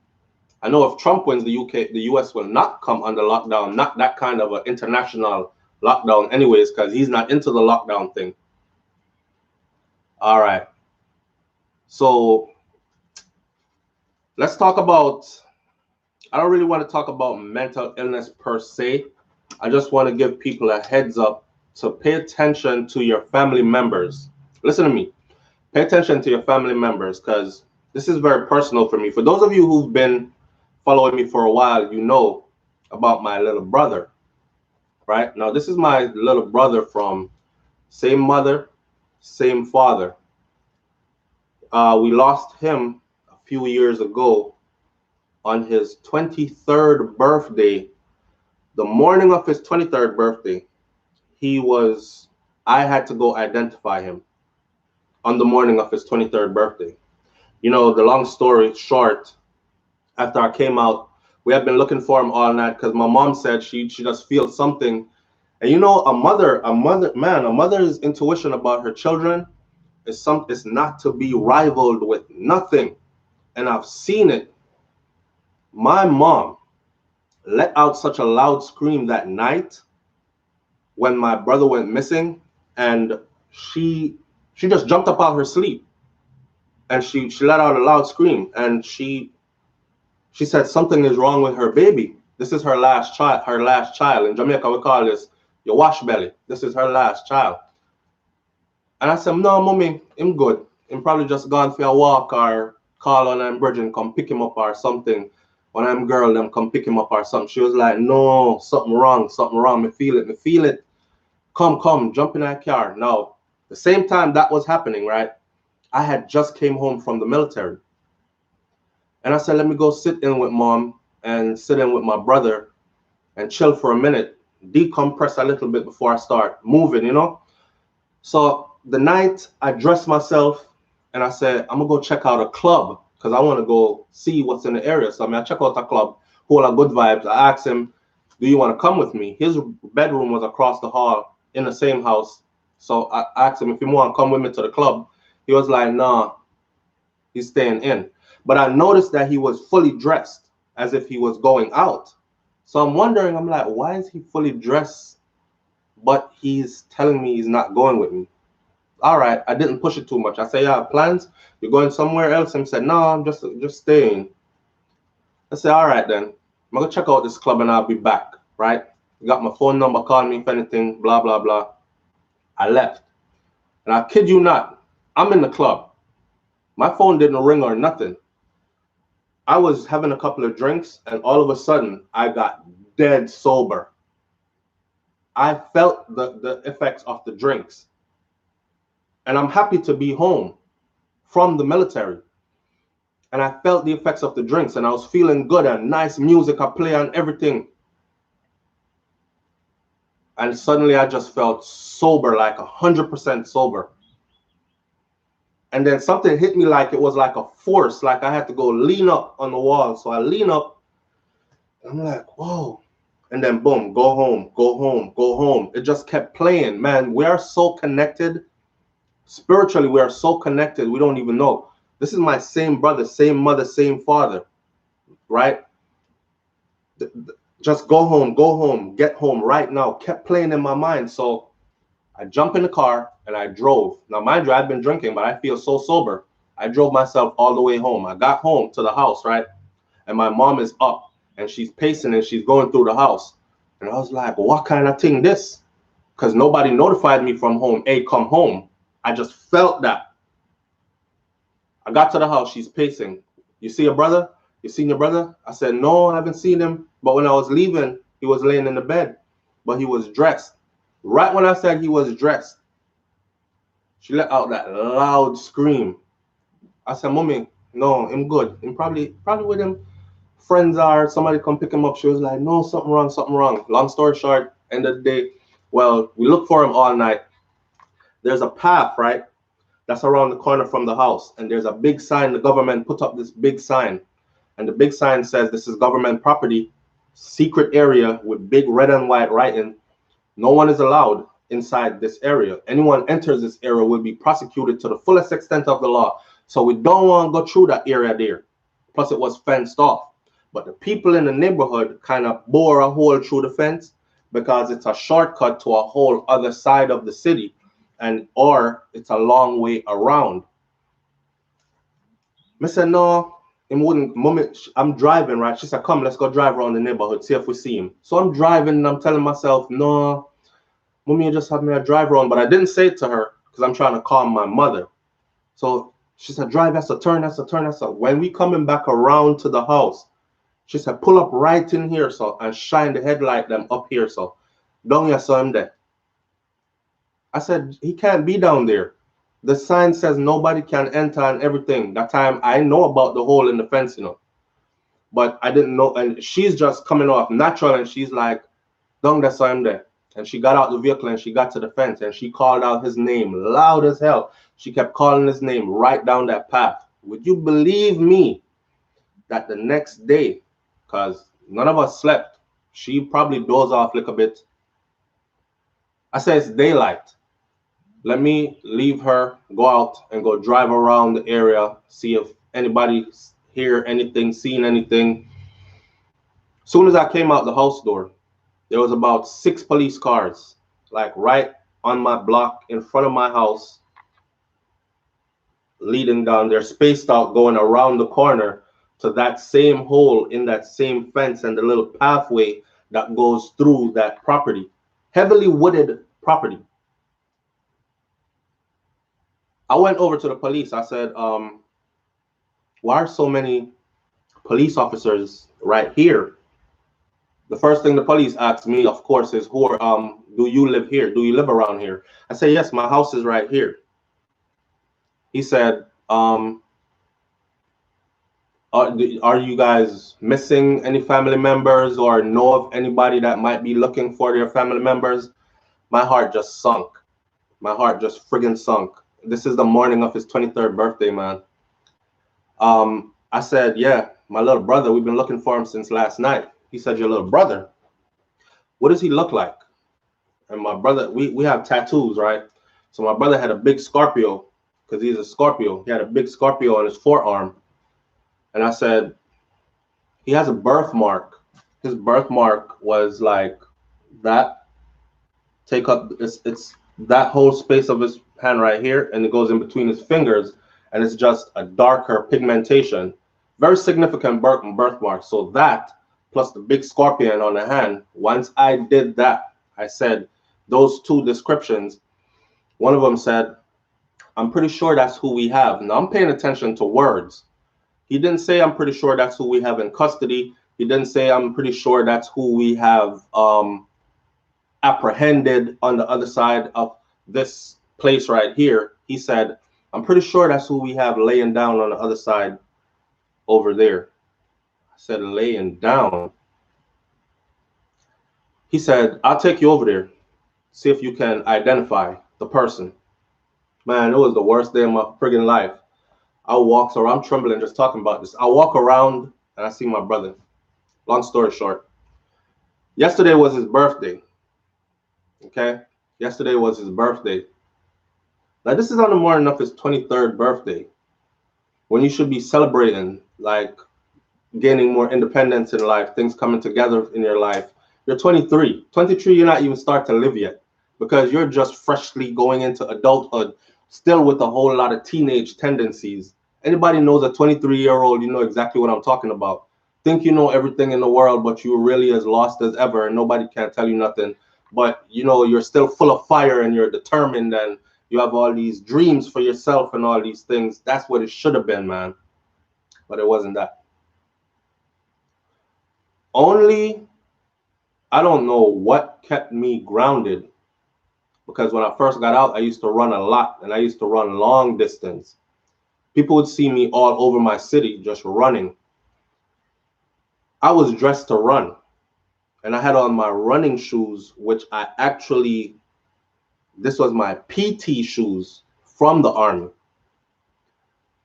I know if Trump wins the US will not come under lockdown, not that kind of an international lockdown anyways, because he's not into the lockdown thing. All right. So let's talk about, I don't really want to talk about mental illness per se. I just want to give people a heads up to pay attention to your family members. Listen to me. Pay attention to your family members, because this is very personal for me. For those of you who've been following me for a while, you know about my little brother, right? Now, this is my little brother from same mother, same father. We lost him a few years ago on his 23rd birthday. The morning of his 23rd birthday, I had to go identify him on the morning of his 23rd birthday. You know, the long story short, after I came out, we had been looking for him all night because my mom said she just feels something. And you know, a mother's intuition about her children is not to be rivaled with nothing. And I've seen it. My mom let out such a loud scream that night when my brother went missing, and she just jumped up out of her sleep, and she let out a loud scream, and she said something is wrong with her baby. This is her last child. In Jamaica, we call this your wash belly. This is her last child. And I said, no, mommy, I'm good. I'm probably just gone for a walk, or call on I'm virgin, come pick him up or something. When I'm girl, them come pick him up or something. She was like, no, something wrong. Me feel it. Come, jump in that car. Now, the same time that was happening, right? I had just came home from the military. And I said, let me go sit in with mom and sit in with my brother and chill for a minute, decompress a little bit before I start moving, you know? So the night I dressed myself and I said, I'm gonna go check out a club because I want to go see what's in the area. So I check out a club, whole lot of good vibes. I asked him, do you want to come with me? His bedroom was across the hall in the same house. So I asked him if he want to come with me to the club. He was like, nah, he's staying in. But I noticed that he was fully dressed as if he was going out. So I'm wondering, I'm like, why is he fully dressed, but he's telling me he's not going with me? All right, I didn't push it too much. I said, yeah, plans? You're going somewhere else? And he said, no, I'm just staying. I said, all right then. I'm gonna check out this club and I'll be back, right? You got my phone number, call me if anything, blah, blah, blah. I left. And I kid you not, I'm in the club. My phone didn't ring or nothing. I was having a couple of drinks and all of a sudden I got dead sober. I felt the effects of the drinks. And I'm happy to be home from the military. And I felt the effects of the drinks and I was feeling good and nice music I play and everything. And suddenly I just felt sober, like 100% sober. And then something hit me like it was like a force, like I had to go lean up on the wall. So I lean up, and I'm like, whoa. And then boom, go home, go home, go home. It just kept playing. Man, we are so connected. Spiritually, we are so connected, we don't even know. This is my same brother, same mother, same father, right? Just go home, get home right now. Kept playing in my mind. So I jumped in the car and I drove. Now, mind you, I've been drinking, but I feel so sober. I drove myself all the way home. I got home to the house, right? And my mom is up and she's pacing and she's going through the house. And I was like, what kind of thing this? Because nobody notified me from home, hey, come home. I just felt that. I got to the house, she's pacing. You see your brother? You seen your brother? I said, no, I haven't seen him. But when I was leaving, he was laying in the bed, but he was dressed. Right when I said he was dressed, she let out that loud scream. I said, Mommy, no, I'm good. I'm probably with him. Friends are, somebody come pick him up. She was like, no, something wrong, something wrong. Long story short, end of the day, well, we looked for him all night. There's a path, right? That's around the corner from the house. And there's a big sign. The government put up this big sign. And the big sign says this is government property, secret area with big red and white writing. No one is allowed inside this area. Anyone enters this area will be prosecuted to the fullest extent of the law. So we don't want to go through that area there. Plus it was fenced off. But the people in the neighborhood kind of bore a hole through the fence because it's a shortcut to a whole other side of the city, and or it's a long way around. I said, no, it wouldn't. Mommy, I'm driving, right? She said, come, let's go drive around the neighborhood, see if we see him. So I'm driving and I'm telling myself, no, Mommy, just have me a drive around. But I didn't say it to her because I'm trying to calm my mother. So she said, drive, that's a turn, that's a turn, that's a. When we coming back around to the house, she said, pull up right in here, so, and shine the headlight them up here, so. Down here, so I'm there. I said, he can't be down there. The sign says nobody can enter and everything. That time I know about the hole in the fence, you know. But I didn't know, and she's just coming off natural, and she's like, down there, so I'm there. And she got out the vehicle and she got to the fence and she called out his name loud as hell. She kept calling his name right down that path. Would you believe me that the next day, because none of us slept, she probably dozed off a little bit. I said, it's daylight. Let me leave her, go out and go drive around the area, see if anybody hear anything, seen anything. As soon as I came out the house door, there was about 6 police cars, like right on my block in front of my house, leading down. They're spaced out, going around the corner to that same hole in that same fence and the little pathway that goes through that property. Heavily wooded property. I went over to the police. I said, why are so many police officers right here? The first thing the police asked me, of course, is, "Who are, do you live here? Do you live around here?" I said, yes, my house is right here. He said, are you guys missing any family members or know of anybody that might be looking for their family members? My heart just sunk. My heart just friggin' sunk. This is the morning of his 23rd birthday, man. I said, yeah, my little brother, we've been looking for him since last night. He said, your little brother? What does he look like? And my brother, we have tattoos, right? So my brother had a big Scorpio, because he's a Scorpio. He had a big Scorpio on his forearm. And I said, he has a birthmark. His birthmark was like that. Take up, it's that whole space of his hand right here, and it goes in between his fingers, and it's just a darker pigmentation. Very significant birthmark. So that plus the big scorpion on the hand, once I did that, I said those two descriptions. One of them said, I'm pretty sure that's who we have. Now I'm paying attention to words. He didn't say I'm pretty sure that's who we have in custody. He didn't say I'm pretty sure that's who we have apprehended on the other side of this place right here. He said, I'm pretty sure that's who we have laying down on the other side over there. I said, laying down. He said, I'll take you over there, see if you can identify the person. Man, it was the worst day of my friggin' life. I walk, so I'm trembling just talking about this. I walk around and I see my brother. Long story short, yesterday was his birthday. Okay, yesterday was his birthday. Now this is on the morning of his 23rd birthday, when you should be celebrating, like gaining more independence in life, things coming together in your life. You're 23. 23, you're not even start to live yet, because you're just freshly going into adulthood, still with a whole lot of teenage tendencies. Anybody knows a 23-year-old, you know exactly what I'm talking about. Think you know everything in the world, but you're really as lost as ever, and nobody can tell you nothing. But you know, you're still full of fire, and you're determined, and you have all these dreams for yourself and all these things. That's what it should have been, man. But it wasn't that. Only, I don't know what kept me grounded, because when I first got out, I used to run a lot, and I used to run long distance. People would see me all over my city just running. I was dressed to run, and I had on my running shoes, which I actually, this was my PT shoes from the Army.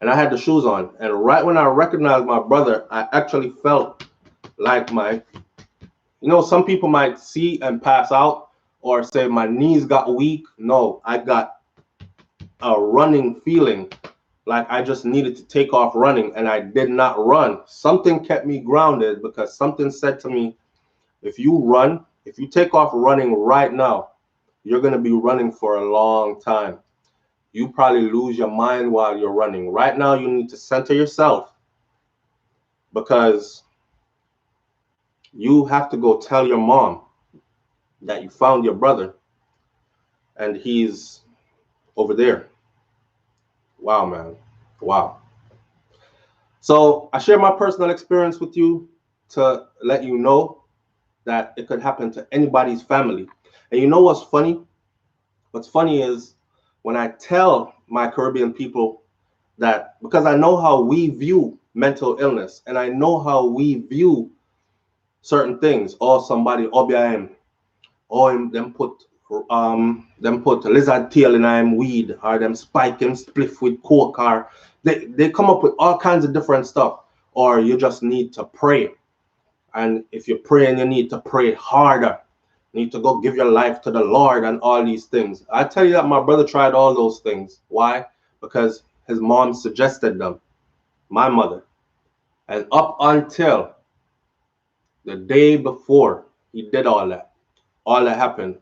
And I had the shoes on. And right when I recognized my brother, I actually felt like my, you know, some people might see and pass out or say my knees got weak. No, I got a running feeling, like I just needed to take off running, and I did not run. Something kept me grounded, because something said to me, if you run, if you take off running right now, you're going to be running for a long time. You probably lose your mind while you're running. Right now, you need to center yourself, because you have to go tell your mom that you found your brother and he's over there. Wow, man. Wow. So I share my personal experience with you to let you know that it could happen to anybody's family. And you know what's funny? What's funny is when I tell my Caribbean people that, because I know how we view mental illness, and I know how we view certain things. Or somebody OBIM, or them put lizard tail in him weed, or them spike him spliff with coke, or they come up with all kinds of different stuff. Or you just need to pray, and if you're praying, you need to pray harder. You need to go give your life to the Lord and all these things. I tell you that my brother tried all those things. Why? Because his mom suggested them, my mother. And up until the day before he did all that happened,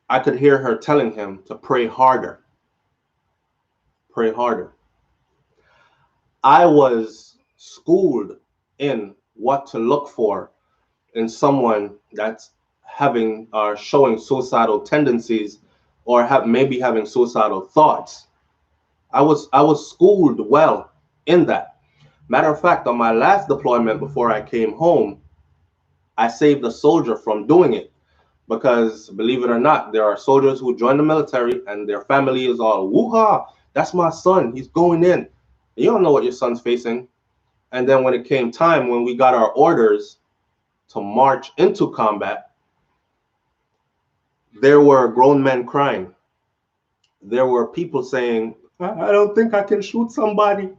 I could hear her telling him to pray harder. Pray harder. I was schooled in what to look for in someone that's having or showing suicidal tendencies, or maybe having suicidal thoughts. I was schooled well in that. Matter of fact, on my last deployment before I came home, I saved a soldier from doing it, because believe it or not, there are soldiers who join the military and their family is all, woo-ha, that's my son, he's going in. You don't know what your son's facing. And then when it came time, when we got our orders to march into combat, there were grown men crying. There were people saying, I don't think I can shoot somebody.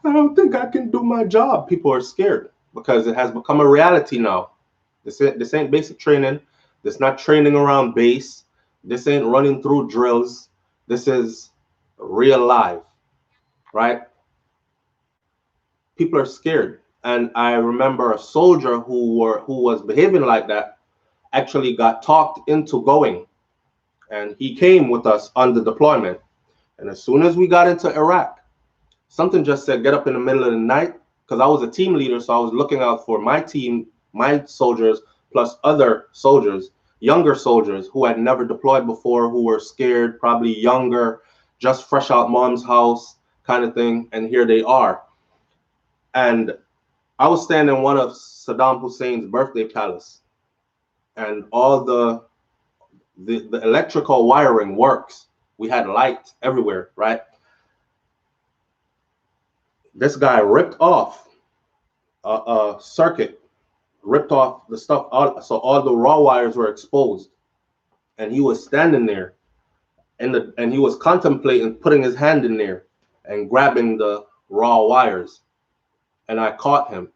I don't think I can do my job. People are scared, because it has become a reality now. This ain't basic training. This not training around base. This ain't running through drills. This is real life, right? People are scared. And I remember a soldier who was behaving like that actually got talked into going. and he came with us on the deployment. And as soon as we got into Iraq, something just said, get up in the middle of the night, because I was a team leader, so I was looking out for my team, my soldiers, plus other soldiers, younger soldiers who had never deployed before, who were scared, probably younger, just fresh out mom's house kind of thing, and here they are. And I was standing in one of Saddam Hussein's birthday palace, and all the electrical wiring works. We had lights everywhere, right? This guy ripped off a circuit, ripped off the stuff, so all the raw wires were exposed. And he was standing there, and he was contemplating putting his hand in there and grabbing the raw wires. And I caught him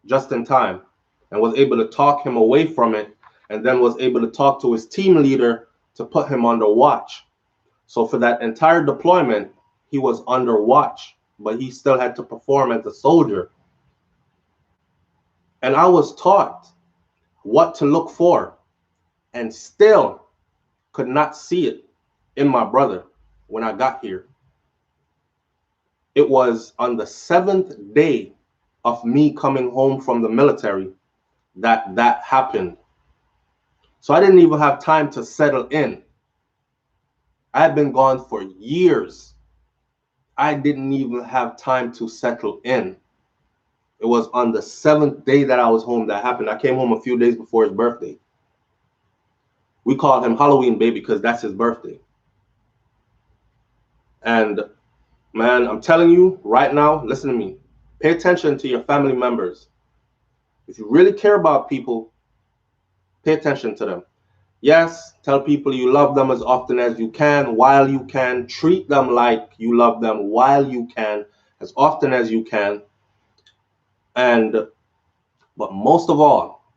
just in time and was able to talk him away from it, and then was able to talk to his team leader to put him under watch. So for that entire deployment, he was under watch, but he still had to perform as a soldier. And I was taught what to look for, and still could not see it in my brother when I got here. It was on the 7th day of me coming home from the military that happened. So I didn't even have time to settle in. I had been gone for years. I didn't even have time to settle in. It was on the 7th day that I was home that happened. I came home a few days before his birthday. We called him Halloween baby because that's his birthday. And man, I'm telling you right now, listen to me. Pay attention to your family members. If you really care about people, pay attention to them. Yes, tell people you love them as often as you can, while you can. Treat them like you love them while you can, as often as you can. But most of all,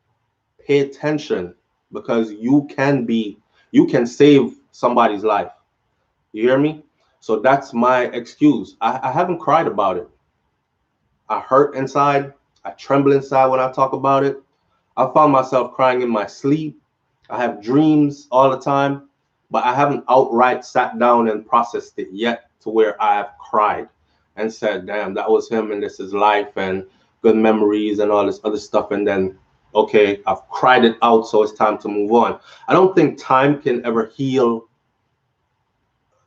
pay attention, because you can save somebody's life. You hear me? So that's my excuse. I haven't cried about it. I hurt inside. I tremble inside when I talk about it. I found myself crying in my sleep. I have dreams all the time, but I haven't outright sat down and processed it yet to where I have cried and said, damn, that was him and this is life and good memories and all this other stuff. And then, okay, I've cried it out, so it's time to move on. I don't think time can ever heal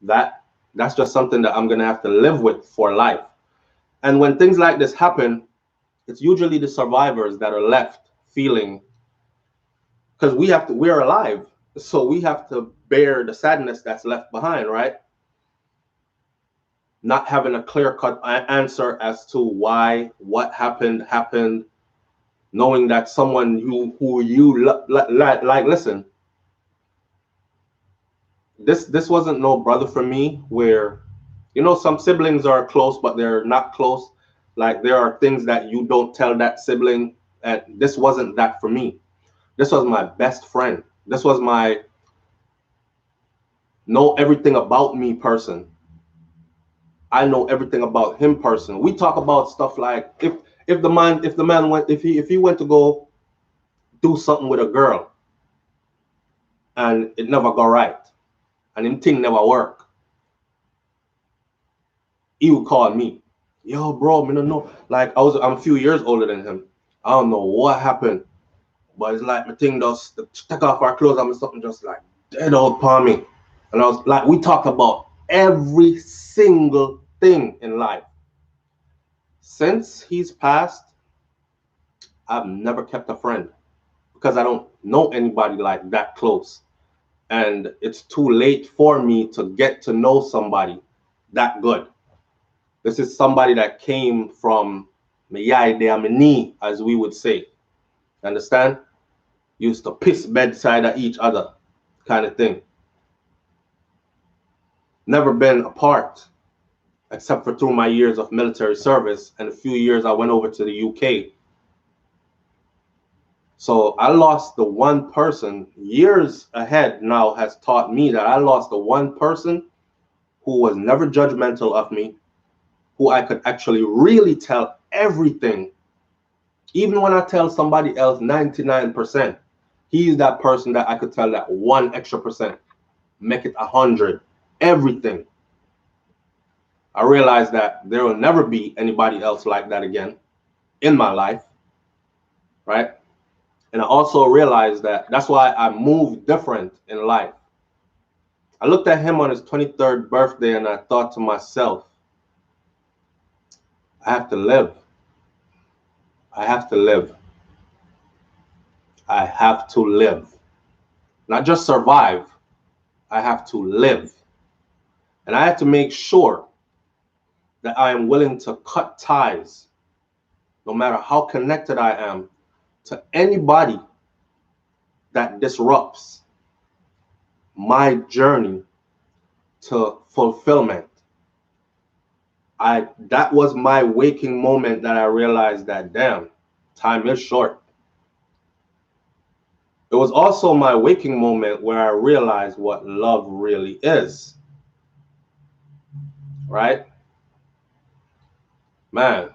that. That's just something that I'm going to have to live with for life. And when things like this happen, it's usually the survivors that are left feeling, because we're alive, so we have to bear the sadness that's left behind, right? Not having a clear-cut answer as to why what happened, knowing that someone who you like, listen, this wasn't no brother for me, where, you know, some siblings are close, but they're not close. Like, there are things that you don't tell that sibling, and this wasn't that for me. This was my best friend. This was my know everything about me person. I know everything about him person. We talk about stuff like if the man went, if he went to go do something with a girl and it never go right and him thing never work, he would call me. Yo, bro, me don't know. Like, I'm a few years older than him. I don't know what happened, but it's like my thing just take off our clothes and something just like dead old upon me. And I was like, we talk about every single thing in life. Since he's passed, I've never kept a friend because I don't know anybody like that close. And it's too late for me to get to know somebody that good. This is somebody that came from my yai de amini, as we would say. Understand? Used to piss bedside at each other kind of thing. Never been apart, except for through my years of military service and a few years I went over to the UK. So I lost the one person. Years ahead now has taught me that I lost the one person who was never judgmental of me, who I could actually really tell everything. Even when I tell somebody else 99%, He's that person that I could tell that 1 extra percent, make it 100, everything. I realized that there will never be anybody else like that again in my life, right? And I also realized that that's why I moved different in life. I looked at him on his 23rd birthday and I thought to myself, I have to live. I have to live. I have to live. Not just survive. I have to live. And I have to make sure that I am willing to cut ties, no matter how connected I am, to anybody that disrupts my journey to fulfillment. That was my waking moment that I realized that, damn, time is short. It was also my waking moment where I realized what love really is. Right? Man,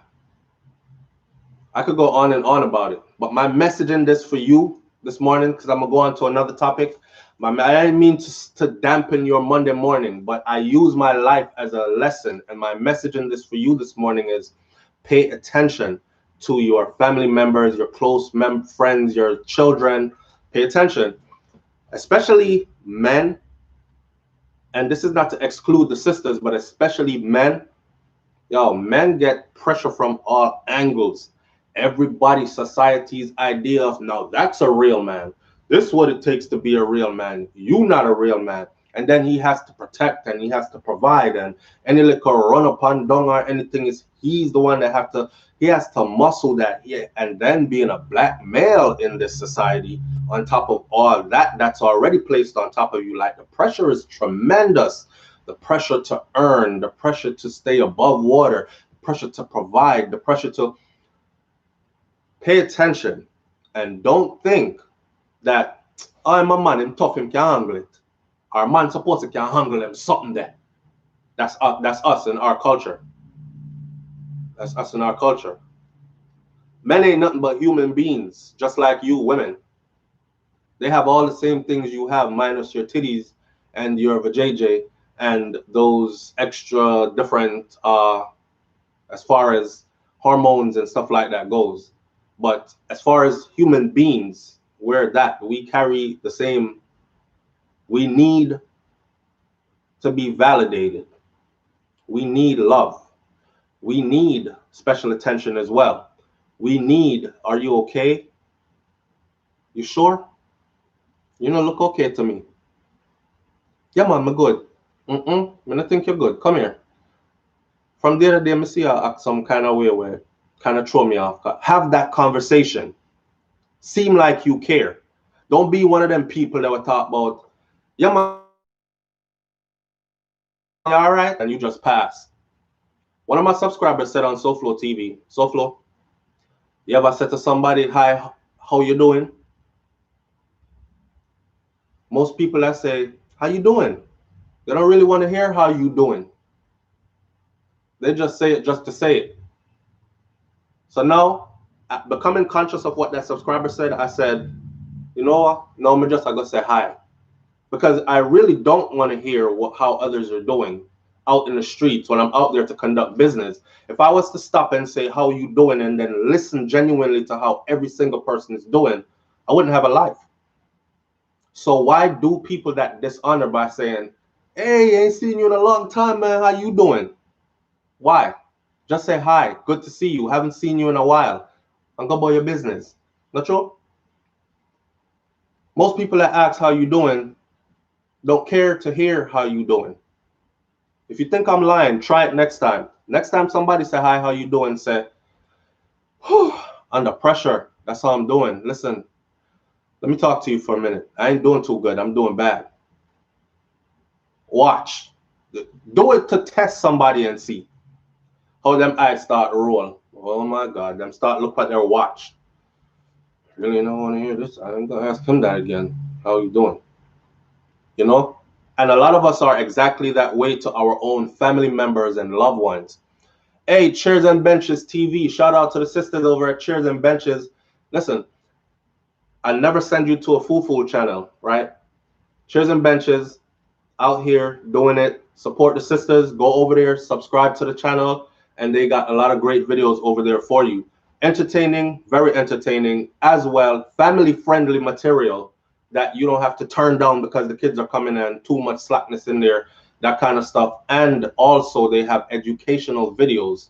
I could go on and on about it, but my message in this for you this morning, because I'm going to go on to another topic. I didn't mean to dampen your Monday morning, but I use my life as a lesson. And my message in this for you this morning is pay attention to your family members, your close friends, your children. Pay attention, especially men. And this is not to exclude the sisters, but especially men. Yo, men get pressure from all angles. Everybody, society's idea of, now that's a real man. This is what it takes to be a real man. You not a real man. And then he has to protect and he has to provide, and any little run upon dung or anything is he's the one that he has to muscle that. Yeah. And then being a black male in this society, on top of all that's already placed on top of you, like the pressure is tremendous. The pressure to earn, the pressure to stay above water, the pressure to provide, the pressure to pay attention. And don't think that, I'm a man, him tough, him can handle it. Our man supposed to can handle them something there. That's us in our culture. That's us in our culture. Men ain't nothing but human beings, just like you women. They have all the same things you have, minus your titties and your vajayjay and those extra different as far as hormones and stuff like that goes. But as far as human beings, we carry the same. We need to be validated. We need love. We need special attention as well. We need, are you okay? You sure? You don't look okay to me. Yeah, man, I'm good. I don't think you're good. Come here. From the other day, I see you act some kind of way where kind of throw me off. Have that conversation. Seem like you care. Don't be one of them people that would talk about, yeah, man, all right, and you just pass. One of my subscribers said on SouFLoTV, SouFlo, you ever said to somebody, hi, how you doing? Most people that say, how you doing? They don't really want to hear how you doing. They just say it just to say it. So now, becoming conscious of what that subscriber said, I said, you know what? No, I'm just going to say hi. Because I really don't want to hear how others are doing out in the streets when I'm out there to conduct business. If I was to stop and say, how you doing? And then listen genuinely to how every single person is doing, I wouldn't have a life. So why do people that dishonor by saying, hey, ain't seen you in a long time, man. How you doing? Why? Just say hi. Good to see you. Haven't seen you in a while. And go about your business. Not true? Most people that ask how you doing don't care to hear how you doing. If you think I'm lying, try it next time. Next time somebody say hi, how you doing? Say, whew, under pressure. That's how I'm doing. Listen, let me talk to you for a minute. I ain't doing too good. I'm doing bad. Watch. Do it to test somebody and see how them eyes start to roll. Oh my God, them start look at their watch. Really don't want to hear this. I'm gonna ask him that again. How you doing? You know? And a lot of us are exactly that way to our own family members and loved ones. Hey, Chairs and Benches TV. Shout out to the sisters over at Chairs and Benches. Listen, I'll never send you to a foo-foo channel, right? Chairs and benches out here doing it. Support the sisters. Go over there, subscribe to the channel, and they got a lot of great videos over there for you. Entertaining, very entertaining, as well family-friendly material that you don't have to turn down because the kids are coming in, too much slackness in there, that kind of stuff. And also they have educational videos.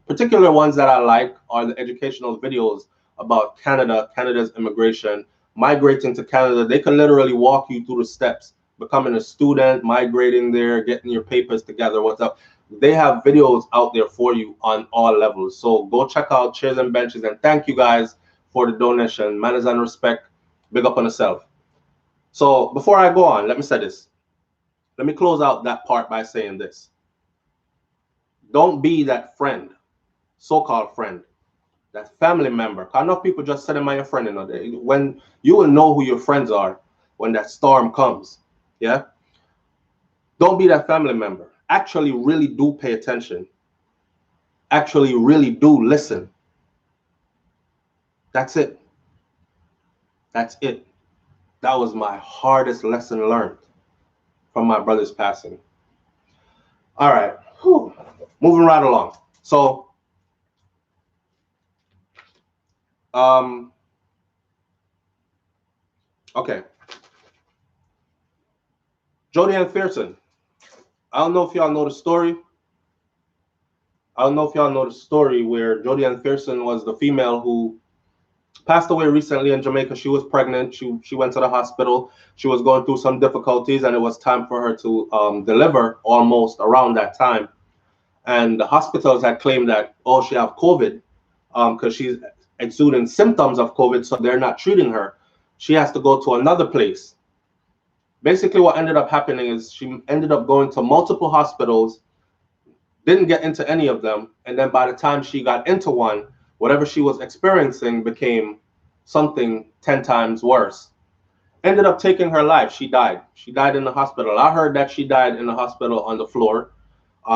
Particular ones that I like are the educational videos about Canada, Canada's immigration, migrating to Canada. They can literally walk you through the steps, becoming a student, migrating there, getting your papers together, what's up. They have videos out there for you on all levels. So go check out Chairs and Benches, and thank you guys for the donation. Manners and respect. Big up on yourself. So before I go on, let me say this. Let me close out that part by saying this. Don't be that friend, so-called friend, that family member. I know people just said, am I your friend? You know, when you will know who your friends are when that storm comes. Yeah. Don't be that family member. Actually, really do pay attention. Actually, really do listen. That's it. That's it. That was my hardest lesson learned from my brother's passing. All right. Whew. Moving right along. So, okay. Jody Ann Pearson. I don't know if y'all know the story. I don't know if y'all know the story where Jody Ann Pearson was the female who passed away recently in Jamaica. She was pregnant. She went to the hospital. She was going through some difficulties, and it was time for her to deliver almost around that time. And the hospitals had claimed that, oh, she have COVID because she's exuding symptoms of COVID, so they're not treating her. She has to go to another place. Basically, what ended up happening is she ended up going to multiple hospitals, didn't get into any of them, and then by the time she got into one, whatever she was experiencing became something 10 times worse. Ended up taking her life. She died. She died in the hospital. I heard that she died in the hospital on the floor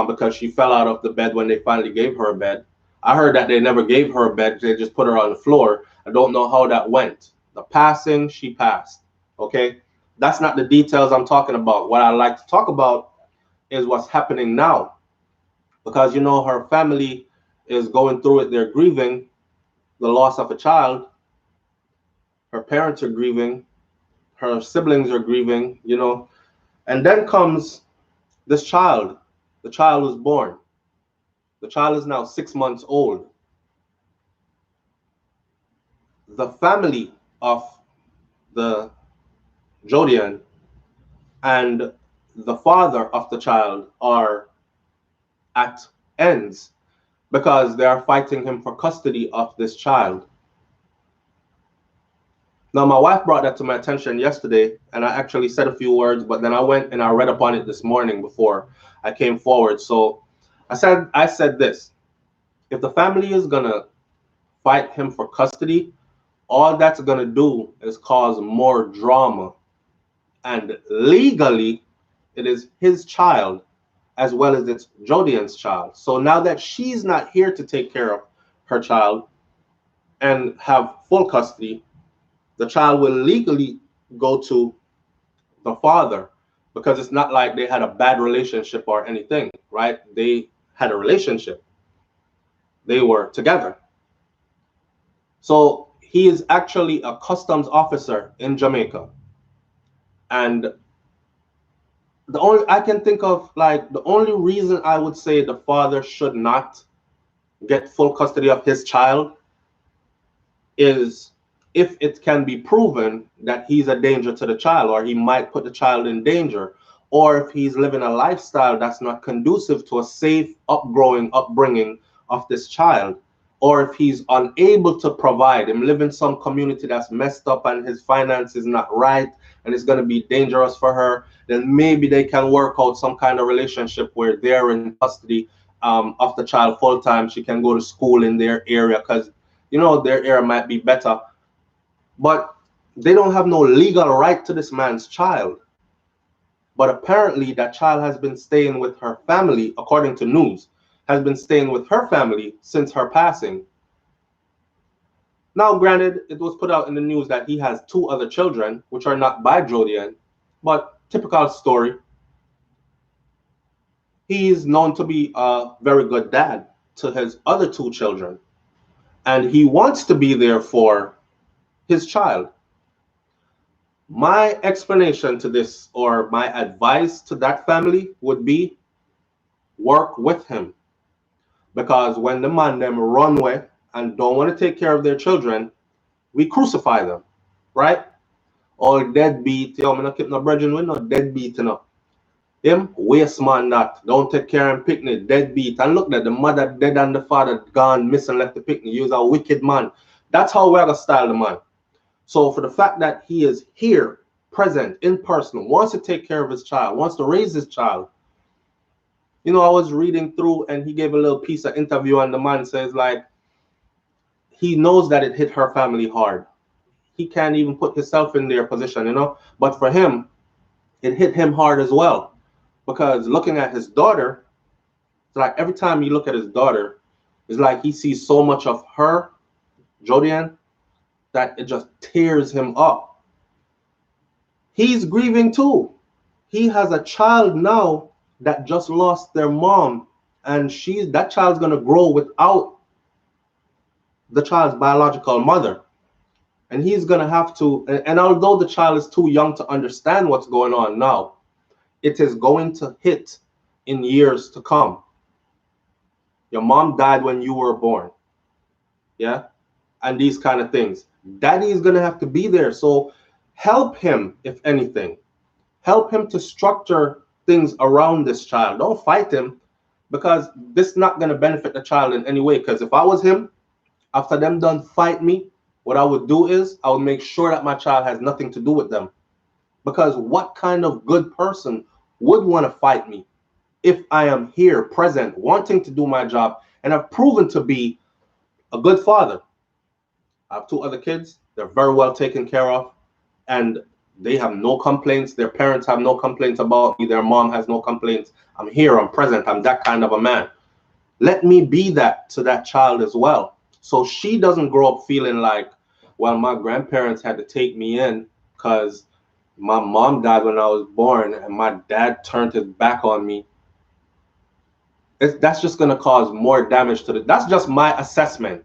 because she fell out of the bed when they finally gave her a bed. I heard that they never gave her a bed. They just put her on the floor. I don't know how that went. The passing, she passed. Okay? That's not the details I'm talking about. What I like to talk about is what's happening now. Because, you know, her family is going through it. They're grieving the loss of a child. Her parents are grieving. Her siblings are grieving, you know. And then comes this child. The child was born. The child is now 6 months old. The family of the Jody Ann and the father of the child are at ends because they are fighting him for custody of this child. Now, my wife brought that to my attention yesterday, and I actually said a few words, but then I went and I read upon it this morning before I came forward. So I said this: if the family is gonna fight him for custody, all that's gonna do is cause more drama. And legally, it is his child as well as it's Jody Ann's child. So now that she's not here to take care of her child and have full custody, the child will legally go to the father because it's not like they had a bad relationship or anything, right? They had a relationship. They were together. So he is actually a customs officer in Jamaica. And the only I can think of, like, the only reason I would say the father should not get full custody of his child is if it can be proven that he's a danger to the child, or he might put the child in danger, or if he's living a lifestyle that's not conducive to a safe upbringing of this child, or if he's unable to provide, him live in some community that's messed up and his finance is not right and it's going to be dangerous for her, then maybe they can work out some kind of relationship where they're in custody of the child full time. She can go to school in their area because, you know, their area might be better. But they don't have no legal right to this man's child. But apparently that child has been staying with her family, according to news, has been staying with her family since her passing. Now, granted, it was put out in the news that he has 2 other children, which are not by Jodian, but typical story. He's known to be a very good dad to his other 2 children, and he wants to be there for his child. My explanation to this, or my advice to that family, would be work with him. Because when the man them run away and don't want to take care of their children, we crucify them, right? All deadbeat, yo, I'm not keep no brethren with no deadbeat, you know. Him, waste man that, don't take care of picnic, deadbeat. And look at the mother dead and the father gone, missing, left the picnic. He was a wicked man. That's how we're gonna style the man. So for the fact that he is here, present, in person, wants to take care of his child, wants to raise his child. You know, I was reading through and he gave a little piece of interview and the man says like, he knows that it hit her family hard. He can't even put himself in their position, you know. But for him, it hit him hard as well. Because looking at his daughter, it's like every time you look at his daughter, it's like he sees so much of her, Jodian, that it just tears him up. He's grieving too. He has a child now that just lost their mom, and that child's gonna grow without the child's biological mother. And he's gonna have to, and although the child is too young to understand what's going on now, it is going to hit in years to come. Your mom died when you were born. Yeah? And these kind of things. Daddy is going to have to be there. So help him, if anything. Help him to structure things around this child. Don't fight him, because this is not going to benefit the child in any way. Because if I was him, after them done fight me, what I would do is I would make sure that my child has nothing to do with them. Because what kind of good person would want to fight me if I am here, present, wanting to do my job, and have proven to be a good father? I have 2 other kids. They're very well taken care of, and they have no complaints. Their parents have no complaints about me. Their mom has no complaints. I'm here. I'm present. I'm that kind of a man. Let me be that to that child as well, so she doesn't grow up feeling like, well, my grandparents had to take me in because my mom died when I was born and my dad turned his back on me. That's just going to cause more damage to that's just my assessment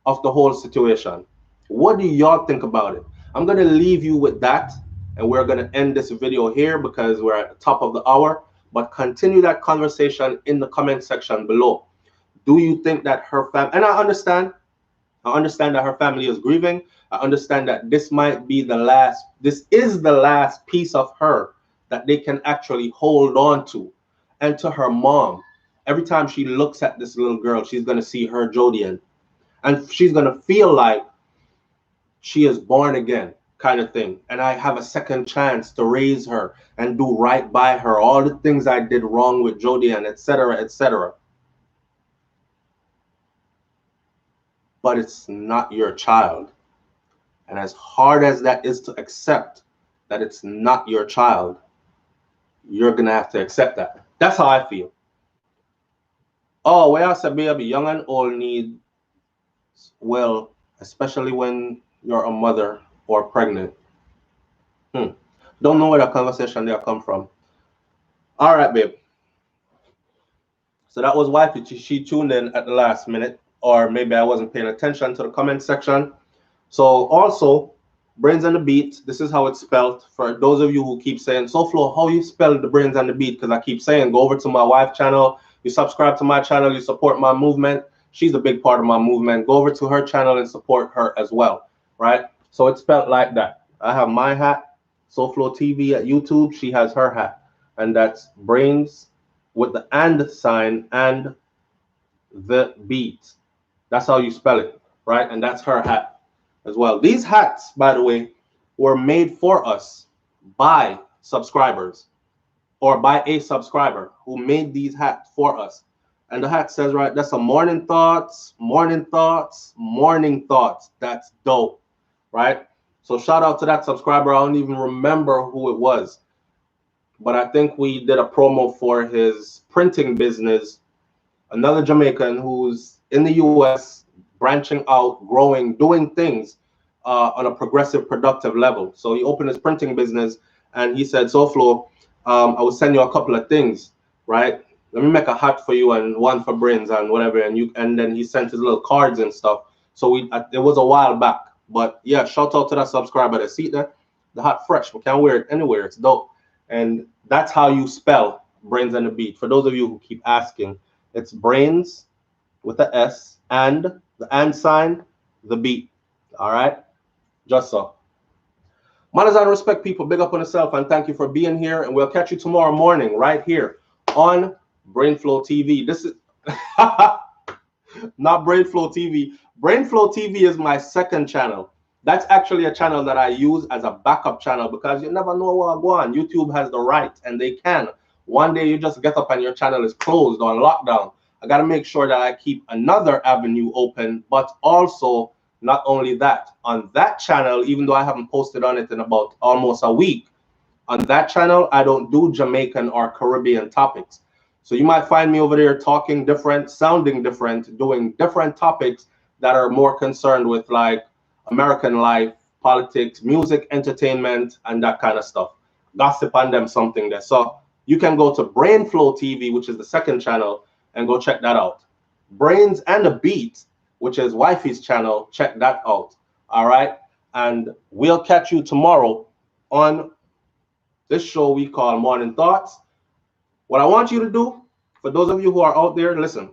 of the whole situation. What do y'all think about it? I'm going to leave you with that, and we're going to end this video here because we're at the top of the hour. But continue that conversation in the comment section below. Do you think that her family, and I understand that her family is grieving. I understand that this might be this is the last piece of her that they can actually hold on to. And to her mom, every time she looks at this little girl, she's going to see her Jodian. And she's going to feel like she is born again, kind of thing. And I have a second chance to raise her and do right by her. All the things I did wrong with Jodian, etc., etc. But it's not your child. And as hard as that is to accept that it's not your child, you're going to have to accept that. That's how I feel. Oh, where I said, baby, young and old need, well, especially when you're a mother or pregnant. Don't know where that conversation there come from. All right, babe. So that was wifey. She tuned in at the last minute, or maybe I wasn't paying attention to the comment section. So also, Brains and the Beat, this is how it's spelled. For those of you who keep saying, SouFlo, how you spell the Brains and the Beat? Because I keep saying, go over to my wife's channel, you subscribe to my channel, you support my movement. She's a big part of my movement. Go over to her channel and support her as well, right? So it's spelled like that. I have my hat, SouFLoTV at YouTube. She has her hat, and that's Brains with the and sign and the beat. That's how you spell it, right? And that's her hat as well. These hats, by the way, were made for us by subscribers, or by a subscriber who made these hats for us. And the hat says, right, that's a morning thoughts, morning thoughts, morning thoughts. That's dope, right? So shout out to that subscriber. I don't even remember who it was, but I think we did a promo for his printing business. Another Jamaican who's in the US branching out, growing, doing things on a progressive, productive level. So he opened his printing business, and he said, SouFlo, I will send you a couple of things, right? Let me make a hat for you and one for Brains and whatever. And then he sent his little cards and stuff. So it was a while back. But yeah, shout out to that subscriber that see that the hat fresh. We can wear it anywhere. It's dope. And that's how you spell Brains and the Beat. For those of you who keep asking, it's Brains with the S and the and sign, the beat. All right, just so. Manners and respect, people. Big up on yourself, and thank you for being here. And we'll catch you tomorrow morning right here on SouFLoTV. This is not SouFLoTV. SouFLoTV is my second channel. That's actually a channel that I use as a backup channel because you never know what go on. YouTube has the right, and they can. One day you just get up and your channel is closed on lockdown. I got to make sure that I keep another avenue open, but also not only that, on that channel, even though I haven't posted on it in about almost a week, on that channel, I don't do Jamaican or Caribbean topics. So you might find me over there talking different, sounding different, doing different topics that are more concerned with like American life, politics, music, entertainment, and that kind of stuff. Gossip on them, something there. So you can go to SouFLoTV, which is the second channel, and go check that out. Brains and the Beat, which is Wifey's channel, check that out. All right. And we'll catch you tomorrow on this show we call Morning Thoughts. What I want you to do, for those of you who are out there, listen,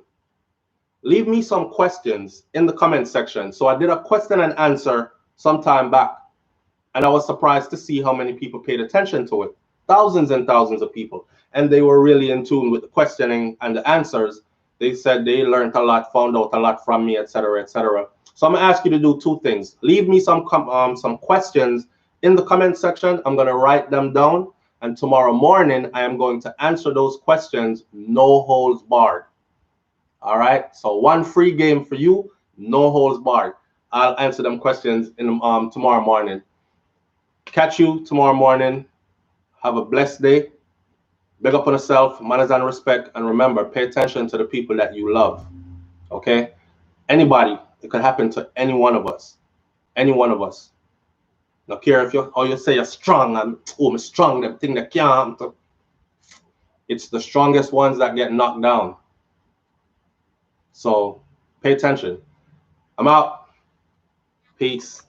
leave me some questions in the comment section. So I did a question and answer some time back, and I was surprised to see how many people paid attention to it. Thousands and thousands of people. And they were really in tune with the questioning and the answers. They said they learned a lot, found out a lot from me, etc., etc. So I'm gonna ask you to do two things. Leave me some questions in the comment section. I'm gonna write them down, and tomorrow morning I am going to answer those questions, no holds barred. All right. So one free game for you, no holds barred. I'll answer them questions in tomorrow morning. Catch you tomorrow morning. Have a blessed day. Big up on yourself, manners and respect, and remember, pay attention to the people that you love. Okay? Anybody, it could happen to any one of us. Any one of us. Don't care if you say you're strong and I'm strong, them thing that can't. It's the strongest ones that get knocked down. So pay attention. I'm out. Peace.